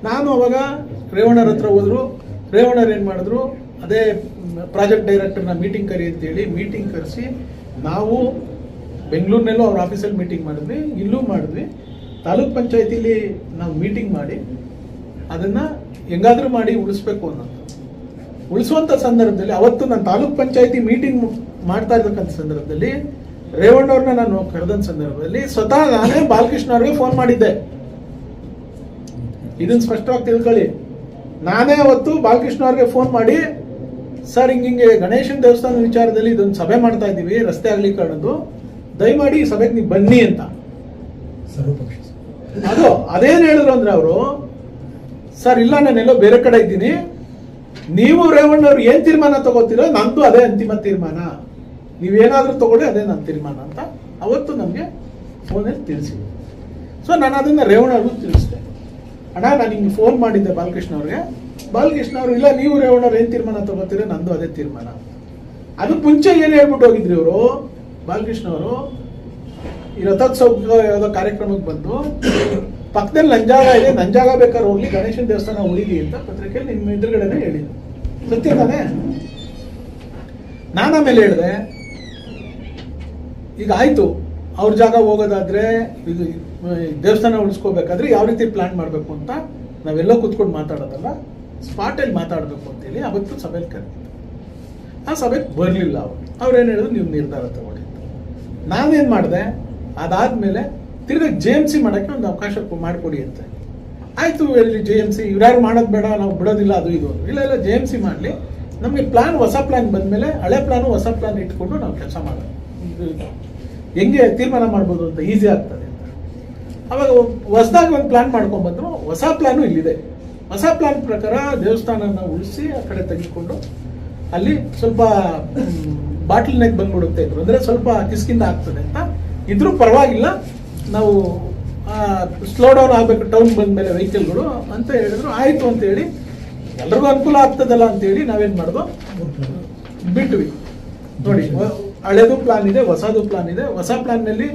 ನಾನು ಅವಾಗ ರೇವಣ್ಣರ ಹತ್ರ ಹೋದ್ರು. ರೇವಣ್ಣರು ಏನು ಮಾಡಿದ್ರು, ಅದೇ ಪ್ರಾಜೆಕ್ಟ್ ಡೈರೆಕ್ಟರ್ನ ಮೀಟಿಂಗ್ ಕರಿ ಅಂತೇಳಿ ಮೀಟಿಂಗ್ ಕರೆಸಿ, ನಾವು ಬೆಂಗಳೂರಿನಲ್ಲೂ ಅವ್ರ ಆಫೀಸಲ್ಲಿ ಮೀಟಿಂಗ್ ಮಾಡಿದ್ವಿ, ಇಲ್ಲೂ ಮಾಡಿದ್ವಿ. ತಾಲೂಕ್ ಪಂಚಾಯತಿಲಿ ನಾವು ಮೀಟಿಂಗ್ ಮಾಡಿ ಅದನ್ನ ಹೆಂಗಾದ್ರೂ ಮಾಡಿ ಉಳಿಸ್ಬೇಕು ಅನ್ನೋದು. ಉಳಿಸುವಂತ ಸಂದರ್ಭದಲ್ಲಿ ಅವತ್ತು ನಾನು ತಾಲೂಕ್ ಪಂಚಾಯತಿ ಮೀಟಿಂಗ್ ಮಾಡ್ತಾ ಇರ್ತಕ್ಕಂಥ ಸಂದರ್ಭದಲ್ಲಿ ರೇವಣ್ಣವ್ರನ್ನ ನಾನು ಕರೆದಂತ ಸಂದರ್ಭದಲ್ಲಿ ಸ್ವತಃ ನಾನೇ ಬಾಲಕೃಷ್ಣ ಅವ್ರಿಗೆ ಫೋನ್ ಮಾಡಿದ್ದೆ. ಇದನ್ನ ಸ್ಪಷ್ಟವಾಗಿ ತಿಳ್ಕೊಳ್ಳಿ. ನಾನೇ ಅವತ್ತು ಬಾಲಕೃಷ್ಣ ಅವ್ರಿಗೆ ಫೋನ್ ಮಾಡಿ, ಸರ್ ಹಿಂಗೆ ಗಣೇಶನ ದೇವಸ್ಥಾನ ವಿಚಾರದಲ್ಲಿ ಇದೊಂದು ಸಭೆ ಮಾಡ್ತಾ ಇದ್ದೀವಿ, ರಸ್ತೆ ಅಗಲೀಕರಣದ್ದು, ದಯಮಾಡಿ ಈ ಸಭೆಗೆ ನೀವು ಬನ್ನಿ ಅಂತ. ಅದು ಅದೇನ್ ಹೇಳಿದ್ರು ಅಂದ್ರೆ ಅವರು, ಸರ್ ಇಲ್ಲ ನಾನೆಲ್ಲೋ ಬೇರೆ ಕಡೆ ಇದ್ದೀನಿ, ನೀವು ರೇವಣ್ಣವ್ರು ಏನ್ ತೀರ್ಮಾನ ತಗೋತೀರೋ ನಂದು ಅದೇ ಅಂತಿಮ ತೀರ್ಮಾನ, ನೀವೇನಾದ್ರೂ ತಗೊಳ್ಳಿ ಅದೇ ನನ್ನ ತೀರ್ಮಾನ ಅಂತ ಅವತ್ತು ನಮ್ಗೆ ಫೋನಲ್ಲಿ ತಿಳಿಸಿದ್ರು. ಸೊ ನಾನು ಅದನ್ನ ರೇವಣ್ಣವ್ರಿಗೂ ತಿಳಿಸಿದೆ. ಅಣ್ಣ ನಾನು ಹಿಂಗೆ ಫೋನ್ ಮಾಡಿದ್ದೆ ಬಾಲಕೃಷ್ಣ ಅವ್ರಿಗೆ. ಬಾಲಕೃಷ್ಣ ಅವರು ಇಲ್ಲ ನೀವು ರೇವಣ್ಣವ್ರು ಏನ್ ತೀರ್ಮಾನ ತಗೋತೀರೋ ನಂದು ಅದೇ ತೀರ್ಮಾನ. ಅದಕ್ಕೆ ಮುಂಚೆ ಏನು ಹೇಳ್ಬಿಟ್ಟು ಹೋಗಿದ್ರಿ ಇವರು ಬಾಲಕೃಷ್ಣ ಅವರು, ಈ ರಥೋತ್ಸವ ಯಾವುದೋ ಕಾರ್ಯಕ್ರಮಕ್ಕೆ ಬಂದು ಪಕ್ಕದಲ್ಲಿ ನಂಜಾಗ ಇದೆ, ನಂಜಾಗ ಬೇಕಾದ್ರೆ ಹೋಗ್ಲಿ, ಗಣೇಶನ ದೇವಸ್ಥಾನ ಉಳಿಲಿ ಅಂತ ಪತ್ರಿಕೆಯಲ್ಲಿ ನಿಮ್ಮ ಎದುರುಗಡೆನೆ ಹೇಳಿದ್ರು. ಸತ್ಯ ತಾನೇ? ನಾನು ಆಮೇಲೆ ಹೇಳಿದೆ, ಈಗ ಆಯ್ತು ಅವ್ರ ಜಾಗ ಹೋಗೋದಾದ್ರೆ, ಇದು ದೇವಸ್ಥಾನ ಉಳಿಸ್ಕೋಬೇಕಾದ್ರೆ ಯಾವ ರೀತಿ ಪ್ಲಾನ್ ಮಾಡಬೇಕು ಅಂತ ನಾವೆಲ್ಲ ಕೂತ್ಕೊಂಡು ಮಾತಾಡೋದಲ್ಲ, ಸ್ಪಾಟಲ್ಲಿ ಮಾತಾಡಬೇಕು ಅಂತೇಳಿ ಅವತ್ತು ಸಭೆಯಲ್ಲಿ ಕರೆದಿದ್ದು. ಆ ಸಭೆಗೆ ಬರಲಿಲ್ಲ ಅವ್ರೇನು ಹೇಳಿದ್ರು, ನೀವು ನಿರ್ಧಾರ ತಗೊಳ್ಳಿ. ನಾನೇನು ಮಾಡಿದೆ, ಅದಾದ್ಮೇಲೆ ತಿರ್ಗಿ JMC ಮಾಡೋಕ್ಕೆ ಒಂದು ಅವಕಾಶ ಮಾಡಿಕೊಡಿ ಅಂತ. ಆಯ್ತು ಹೇಳಿ JMC, ಇವ್ರ್ಯಾರು ಮಾಡೋದು ಬೇಡ, ನಾವು ಬಿಡೋದಿಲ್ಲ, ಅದು ಇದು. ಇಲ್ಲ JMC ಮಾಡಲಿ, ನಮಗೆ ಪ್ಲಾನ್, ಹೊಸ ಪ್ಲಾನ್ ಬಂದಮೇಲೆ ಹಳೆ ಪ್ಲಾನು ಹೊಸ ಪ್ಲಾನ್ ಇಟ್ಕೊಂಡು ನಾವು ಕೆಲಸ ಮಾಡೋದು, ಹೆಂಗೆ ತೀರ್ಮಾನ ಮಾಡ್ಬೋದು ಅಂತ ಈಸಿ ಆಗ್ತದೆ ಅಂತ. ಅವಾಗ ಹೊಸದಾಗಿ ಒಂದು ಪ್ಲಾನ್ ಮಾಡ್ಕೊಂಡ್ಬಂದ್ರು. ಹೊಸ ಪ್ಲಾನು ಇಲ್ಲಿದೆ. ಹೊಸ ಪ್ಲಾನ್ ಪ್ರಕಾರ ದೇವಸ್ಥಾನನ ಉಳಿಸಿ ಆ ಕಡೆ ತೆಗೆದುಕೊಂಡು ಅಲ್ಲಿ ಸ್ವಲ್ಪ ಬಾಟಲ್ ನೆಕ್ ಬಂದ್ಬಿಡುತ್ತೆ ಇದ್ರು, ಅಂದ್ರೆ ಸ್ವಲ್ಪ ಕಿಸ್ಕಿಂದ ಆಗ್ತದೆ ಅಂತ ಇದ್ರೂ ಪರವಾಗಿಲ್ಲ, ನಾವು ಸ್ಲೋ ಡೌನ್ ಆಗಬೇಕು ಟೌನ್ ಬಂದ್ಮೇಲೆ ವೆಹಿಕಲ್ಗಳು ಅಂತ ಹೇಳಿದ್ರು. ಆಯ್ತು ಅಂತ ಹೇಳಿ ಎಲ್ರಿಗೂ ಅನುಕೂಲ ಆಗ್ತದಲ್ಲ ಅಂತೇಳಿ ನಾವೇನ್ ಮಾಡ್ದೋ, ಬಿಟ್ವಿ. ನೋಡಿ, ಹಳೆದು ಪ್ಲಾನ್ ಇದೆ, ಹೊಸದು ಪ್ಲಾನ್ ಇದೆ. ಹೊಸ ಪ್ಲಾನ್ ನಲ್ಲಿ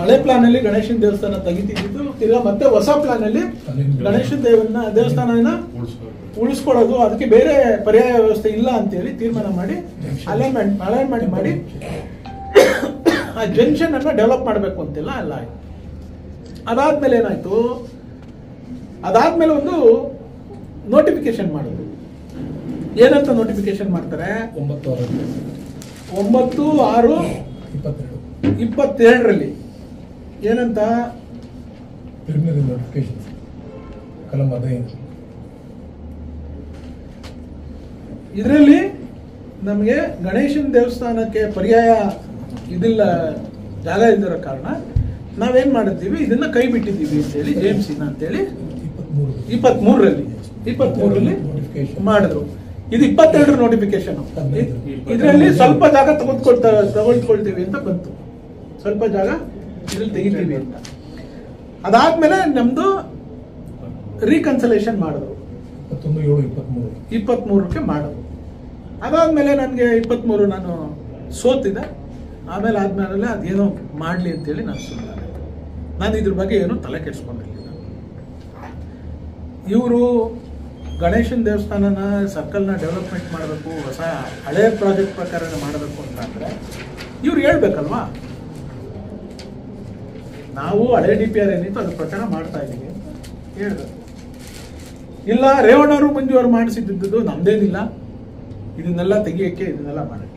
ಹಳೆ ಪ್ಲಾನ್ ಅಲ್ಲಿ ಗಣೇಶನ ದೇವಸ್ಥಾನ ತೆಗಿತಿದ್ದು, ತಿರ್ಗಾ ಮತ್ತೆ ಹೊಸ ಪ್ಲಾನ್ ಅಲ್ಲಿ ಗಣೇಶನ ದೇವಸ್ಥಾನ ಉಳಿಸ್ಕೊಳ್ಳೋದು, ಅದಕ್ಕೆ ಬೇರೆ ಪರ್ಯಾಯ ವ್ಯವಸ್ಥೆ ಇಲ್ಲ ಅಂತೇಳಿ ತೀರ್ಮಾನ ಮಾಡಿ ಅಲೈನ್ಮೆಂಟ್ ಮಾಡಿ ಆ ಜಂಕ್ಷನ್ ಅನ್ನ ಡೆವಲಪ್ ಮಾಡಬೇಕು ಅಂತೆಲ್ಲ ಎಲ್ಲ ಆಯ್ತು. ಅದಾದ್ಮೇಲೆ ಏನಾಯ್ತು, ಅದಾದ್ಮೇಲೆ ಒಂದು ನೋಟಿಫಿಕೇಶನ್ ಮಾಡಿದ್ರು. ಏನಂತ ನೋಟಿಫಿಕೇಶನ್ ಮಾಡ್ತಾರೆ, 9/6/22 ಏನಂತ ನೋಟಿಫಿಕೇಶನ್ ಕಲಂ 15 ಇದರಲ್ಲಿ ನಮಗೆ ಗಣೇಶನ ದೇವಸ್ಥಾನಕ್ಕೆ ಪರ್ಯಾಯ ಇದಿಲ್ಲ, ಜಾಗ ಇಲ್ದಿರೋ ಕಾರಣ ನಾವೇನ್ ಮಾಡಿದ್ದೀವಿ, ಇದನ್ನ ಕೈ ಬಿಟ್ಟಿದ್ದೀವಿ ಅಂತೇಳಿ JMCನ ಅಂತೇಳಿ 23ರಲ್ಲಿ ಮಾಡಿದ್ರು. ಇದು 22 ನೋಟಿಫಿಕೇಶನ್. ಇದರಲ್ಲಿ ಸ್ವಲ್ಪ ಜಾಗ ತಗೊಳ್ಕೊಳ್ತೀವಿ ಅಂತ ಬಂತು, ಸ್ವಲ್ಪ ಜಾಗ ಇದ್ರಲ್ಲಿ ತೆಗಿತೀವಿ ಅಂತ. ಅದಾದ್ಮೇಲೆ ನಮ್ದು ರೀಕನ್ಸಲೇಷನ್ ಮಾಡಿದ್ರು, 23ಕ್ಕೆ ಮಾಡಿದ್ರು. ಅದಾದ್ಮೇಲೆ ನನಗೆ 23 ನಾನು ಸೋತಿದೆ. ಆದ್ಮೇಲೆ ಅದೇನೋ ಮಾಡ್ಲಿ ಅಂತೇಳಿ ನಾನು ಸುಮ್ಮನೆ, ನಾನು ಇದ್ರ ಬಗ್ಗೆ ಏನು ತಲೆ ಕೆಡಿಸ್ಕೊಂಡಿರಲಿಲ್ಲ. ಇವರು ಗಣೇಶನ ದೇವಸ್ಥಾನನ ಸರ್ಕಲ್ನ ಡೆವಲಪ್ಮೆಂಟ್ ಮಾಡಬೇಕು, ಹೊಸ ಹಳೆ ಪ್ರಾಜೆಕ್ಟ್ ಪ್ರಕಾರ ಮಾಡಬೇಕು ಅಂತ ಅಂದ್ರೆ ಇವ್ರು ಹೇಳ್ಬೇಕಲ್ವಾ, ನಾವು ಹಳೆ DPR ಏನಿತ್ತು ಅದ್ರ ಪ್ರಕಾರ ಮಾಡ್ತಾ ಇದ್ದೀವಿ ಅಂತ ಹೇಳ್ಬೇಕು. ಇಲ್ಲ ರೇವಣ್ಣವರು ಮಂಜು ಅವರು ಮಾಡಿಸಿದ್ದು ನಮ್ದೇನಿಲ್ಲ, ಇದನ್ನೆಲ್ಲ ತೆಗಿಯಕ್ಕೆ, ಇದನ್ನೆಲ್ಲ ಮಾಡಕ್ಕೆ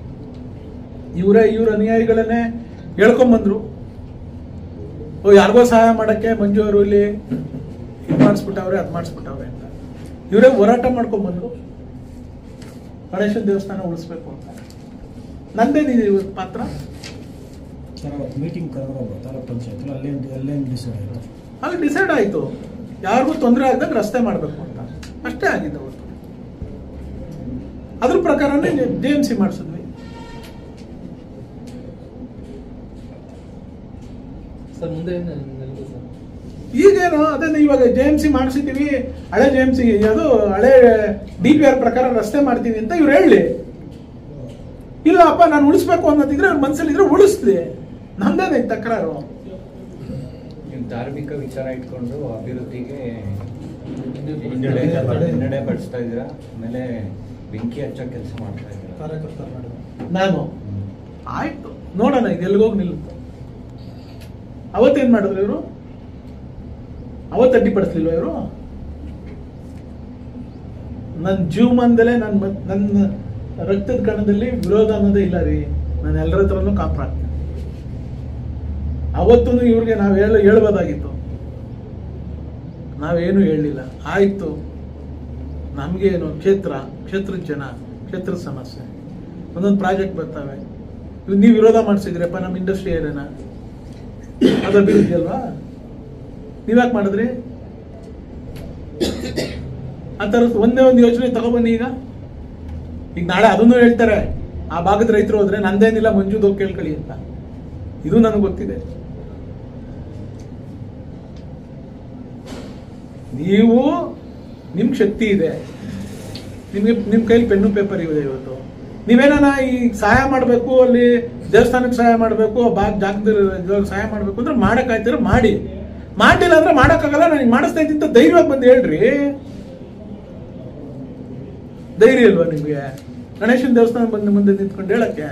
ಇವ್ರ ಅನುಯಾಯಿಗಳನ್ನೇ ಹೇಳ್ಕೊಂಬಂದ್ರು. ಯಾರಿಗೋ ಸಹಾಯ ಮಾಡಕ್ಕೆ ಮಂಜು ಅವರು ಇಲ್ಲಿ ಇದು ಮಾಡಿಸ್ಬಿಟ್ಟವ್ರೆ, ಅದು ಮಾಡಿಸ್ಬಿಟ್ಟವ್ರೆ ಅಂತ ಇವರೇ ಹೋರಾಟ ಮಾಡ್ಕೊಂಡ್ಬಂದ್ರು ಗಣೇಶನ ದೇವಸ್ಥಾನ ಉಳಿಸ್ಬೇಕು ಅಂತ. ನಂದೇನಿದೆ ಇವತ್ತು ಪಾತ್ರ. ಮೀಟಿಂಗ್ ಕರೆದ್ರಲ್ಲ ತಾಲೂಕ್ ಪಂಚಾಯತ್, ಅಲ್ಲೇನು ಡಿಸೈಡ್ ಆಯಿತು? ಅಲ್ಲಿ ಡಿಸೈಡ್ ಆಯಿತು, ಯಾರಿಗೂ ತೊಂದರೆ ಆಗ್ದಂಗೆ ರಸ್ತೆ ಮಾಡಬೇಕು ಅಂತ, ಅಷ್ಟೇ ಆಗಿದೆ ಅವತ್ತು. ಅದ್ರ ಪ್ರಕಾರನೇ JMC ಮಾಡಿಸಿದ್ವಿ. ಈಗೇನು ಅದನ್ನ ಇವಾಗ JMC ಮಾಡಿಸಿದೀವಿ, ಹಳೆ JMC ಅದು ಹಳೆ DPR ಪ್ರಕಾರ ರಸ್ತೆ ಮಾಡ್ತೀವಿ ಅಂತ ಇವ್ರು ಹೇಳಿ. ಇಲ್ಲಪ್ಪ ನಾನು ಉಳಿಸ್ಬೇಕು ಅನ್ನೋದಿದ್ರೆ ಅವ್ರ ಮನಸ್ಸಲ್ಲಿದ್ರೆ ಉಳಿಸ್ಲಿ, ನಮ್ದೇನೆ ತಕರಾರು. ಧಾರ್ಮಿಕ ವಿಚಾರ ಇಟ್ಕೊಂಡು ಅಭಿವೃದ್ಧಿಗೆ ಹಿನ್ನಡೆ ಪಡಿಸ್ತಾ ಇದ್ದೀರಾ, ಆಮೇಲೆ ಬೆಂಕಿ ಹಚ್ಚೋ ಕೆಲಸ ಮಾಡ್ತಾ ಇದ್ದೀರಾ. ನಾನು ಆಯ್ತು ನೋಡೋಣ ಇದು ಎಲ್ಲಿಗೋಗಿ ನಿಲ್ಲುತ್ತೆ. ಅವತ್ತೇನ್ ಮಾಡಿದ್ರು ಇವರು, ಅವತ್ತು ಅಡ್ಡಿಪಡಿಸ್ಲಿಲ್ವ ಇವರು? ನನ್ನ ಜೀವಮಾನದಲ್ಲೇ ನನ್ನ ರಕ್ತದ ಕಣದಲ್ಲಿ ವಿರೋಧ ಅನ್ನೋದೇ ಇಲ್ಲ ರೀ, ನಾನು ಎಲ್ಲರ ಹತ್ರನೂ ಕಾಪಾಡ್ತೀನಿ. ಅವತ್ತೂ ಇವ್ರಿಗೆ ನಾವು ಹೇಳ್ಬೋದಾಗಿತ್ತು, ನಾವೇನು ಹೇಳಲಿಲ್ಲ. ಆಯ್ತು, ನಮಗೇನು ಕ್ಷೇತ್ರದ ಜನ, ಕ್ಷೇತ್ರದ ಸಮಸ್ಯೆ, ಒಂದೊಂದು ಪ್ರಾಜೆಕ್ಟ್ ಬರ್ತವೆ, ನೀವು ವಿರೋಧ ಮಾಡಿಸಿದ್ರಪ್ಪ ನಮ್ಮ ಇಂಡಸ್ಟ್ರಿ ಏರಿಯಾನ, ಅದು ಅಭಿವೃದ್ಧಿ ಅಲ್ವಾ? ನೀವ್ಯಾಕೆ ಮಾಡಿದ್ರಿ? ಆ ಥರದ್ದು ಒಂದೇ ಒಂದು ಯೋಚನೆ ತಗೊಬನ್ನಿ. ಈಗ ನಾಳೆ ಅದನ್ನು ಹೇಳ್ತಾರೆ, ಆ ಭಾಗದ ರೈತರು ಹೋದ್ರೆ ನಂದೇನಿಲ್ಲ ಮಂಜುದು ಕೇಳ್ಕೊಳ್ಳಿ ಅಂತ. ಇದು ನನಗೆ ಗೊತ್ತಿದೆ. ನೀವು ನಿಮ್ ಶಕ್ತಿ ಇದೆ, ನಿಮ್ ಕೈಲಿ ಪೆನ್ನು ಪೇಪರ್ ಇದೆ, ಇವತ್ತು ನೀವೇನ ಈ ಸಹಾಯ ಮಾಡಬೇಕು, ಅಲ್ಲಿ ದೇವಸ್ಥಾನಕ್ಕೆ ಸಹಾಯ ಮಾಡಬೇಕು, ಜಾಗದಲ್ಲಿ ಸಹಾಯ ಮಾಡಬೇಕು ಅಂದ್ರೆ ಮಾಡಕ್ಕಾಯ್ತಿರೋ ಮಾಡಿ, ಮಾಡಿಲ್ಲ ಅಂದ್ರೆ ಮಾಡಕ್ಕಾಗಲ್ಲ, ನನಗೆ ಮಾಡಿಸ್ತಾ ಇದ್ದಂತ ಧೈರ್ಯವಾಗಿ ಬಂದು ಹೇಳ್ರಿ. ಧೈರ್ಯ ಇಲ್ವಾ ನಿಮ್ಗೆ? ಗಣೇಶನ ದೇವಸ್ಥಾನ ಬಂದು ಮುಂದೆ ನಿಂತ್ಕೊಂಡು ಹೇಳಕ್ಕೆ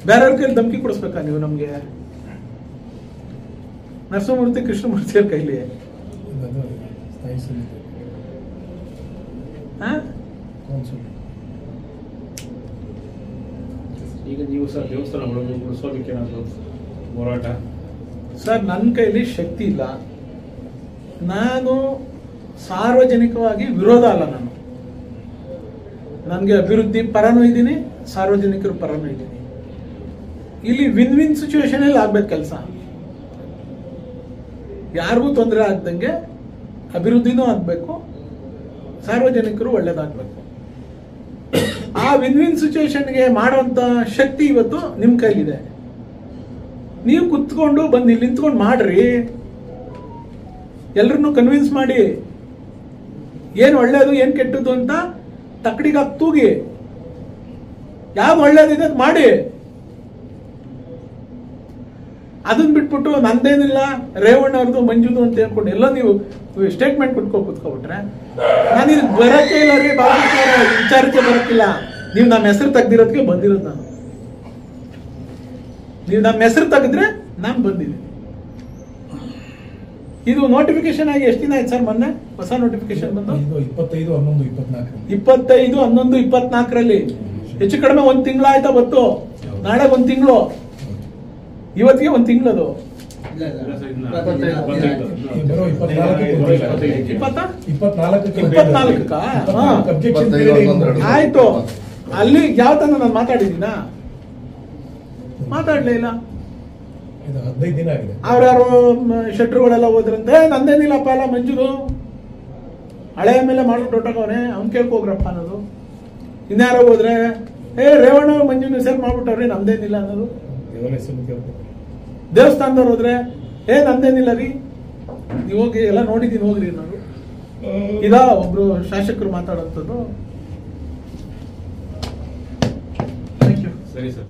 ಬೇರೆಯವ್ರ ಕೈಲಿ ಧಮಕಿ ಕೊಡಿಸ್ಬೇಕಾ ನೀವು ನಮ್ಗೆ? ನರಸಿಂಹಮೂರ್ತಿ ಕೃಷ್ಣಮೂರ್ತಿಯವ್ರ ಕೈಲಿ ಅದು ಸ್ಥಾಯಿ ಸಮಿತಿ ಕೌನ್ಸಿಲ್. ಈಗ ನೀವು ಸರ್ ದೇವಸ್ಥಾನಗಳನ್ನು ಉಳಿಸೋದಕ್ಕೆ ಏನಾದ್ರು ಹೋರಾಟ? ಸರ್, ನನ್ನ ಕೈಲಿ ಶಕ್ತಿ ಇಲ್ಲ. ನಾನು ಸಾರ್ವಜನಿಕವಾಗಿ ವಿರೋಧ ಅಲ್ಲ. ನನಗೆ ಅಭಿವೃದ್ಧಿ ಪರನೂ ಇದ್ದೀನಿ, ಸಾರ್ವಜನಿಕರ ಪರನೂ ಇದ್ದೀನಿ. ಇಲ್ಲಿ ವಿನ್ ವಿನ್ ಸಿಚುವೇಶನ್ ಅಲ್ಲಿ ಆಗ್ಬೇಕು ಕೆಲಸ. ಯಾರಿಗೂ ತೊಂದರೆ ಆಗ್ದಂಗೆ ಅಭಿವೃದ್ಧಿನೂ ಆಗ್ಬೇಕು, ಸಾರ್ವಜನಿಕರು ಒಳ್ಳೇದಾಗ್ಬೇಕು. ಆ ವಿನ್ ವಿನ್ ಸಿಚುವೇಶನ್ಗೆ ಮಾಡುವಂತ ಶಕ್ತಿ ಇವತ್ತು ನಿಮ್ ಕೈಲಿದೆ. ನೀವು ಕುತ್ಕೊಂಡು ಬಂದು ಇಲ್ಲಿ ನಿಂತ್ಕೊಂಡು ಮಾಡ್ರಿ, ಎಲ್ರನ್ನೂ ಕನ್ವಿನ್ಸ್ ಮಾಡಿ, ಏನ್ ಒಳ್ಳೇದು ಏನ್ ಕೆಟ್ಟದ್ದು ಅಂತ ತಕ್ಕಡಿಗಾಗಿ ತೂಗಿ, ಯಾವ್ದು ಒಳ್ಳೇದಿದೆ ಅದು ಮಾಡಿ. ಅದನ್ನ ಬಿಟ್ಬಿಟ್ಟು ನಂದೇನಿಲ್ಲ ರೇವಣ್ಣ ಅವ್ರದ್ದು ಮಂಜುದು ಅಂತ ಹೇಳ್ಕೊಂಡು ಎಲ್ಲ ನೀವು ಸ್ಟೇಟ್ಮೆಂಟ್ ಕುತ್ಕೊಬಿಟ್ರೆ ನಾನು ಇದು ಬರಕ್ಕೆ ಇಲ್ಲ ರೀ, ವಿಚಾರಕ್ಕೆ ಬರಕ್ಕಿಲ್ಲ. ನೀವು ನಮ್ಮ ಹೆಸರು ತೆಗ್ದಿರೋದಕ್ಕೆ ಬಂದಿರೋದು ನಾನು. ನೀವು ನಮ್ಮ ಹೆಸರು ತೆಗೆದ್ರೆ ನಾನು ಬಂದಿದ್ದೀನಿ. ಇದು ನೋಟಿಫಿಕೇಶನ್ ಆಗಿ ಎಷ್ಟು ದಿನ ಆಯ್ತು ಸರ್? ಮೊನ್ನೆ ಹೊಸ ನೋಟಿಫಿಕೇಶನ್ ಬಂದು 25/11/24 ಹೆಚ್ಚು ಕಡಿಮೆ 1 ತಿಂಗಳು ಆಯ್ತಾ ಬತ್ತು. ನಾಳೆ 1 ತಿಂಗಳು, ಇವತ್ತಿಗೆ 1 ತಿಂಗಳು. ಅದು 24 ಆಯ್ತು. ಅಲ್ಲಿ ಯಾವ ತನ ನಾನು ಮಾತಾಡಿದ್ದೀನಾ? ಮಾತಾಡ್ಲೇ ಇಲ್ಲ. 15 ದಿನ ಆಗಿದೆ. ಅವ್ರ್ಯಾರು ಶೆಟ್ರುಗಳೆಲ್ಲ ಹೋದ್ರಂತೆ, ನಂದೇನಿಲ್ಲಪ್ಪ ಎಲ್ಲ ಮಂಜುದು ಹಳೆ ಮೇಲೆ ಮಾಡ್ಬಿಟ್ಟು ಹೊಟ್ಟೋಗವನೆ, ಅವ್ನು ಕೇಳ್ಕೋಗ್ರಪ್ಪ ಅನ್ನೋದು. ಇನ್ಯಾರೋ ಹೋದ್ರೆ ರೇವಣ್ಣ ಮಂಜುನ ಹೆಸರು ಮಾಡ್ಬಿಟ್ಟವ್ರಿ, ನಮ್ದೇನಿಲ್ಲ ಅನ್ನೋದು. ದೇವಸ್ಥಾನದವ್ರು ಹೋದ್ರೆ ನಂದೇನಿಲ್ಲ ರೀ, ನೀವು ಹೋಗಿ ಎಲ್ಲ ನೋಡಿದೀನಿ ಹೋಗ್ರಿ ಅನ್ನೋದು. ಇದಾ ಒಬ್ರು ಶಾಸಕರು ಮಾತಾಡೋಂಥದ್ದು. Thank you. ಸರಿ ಸರ್.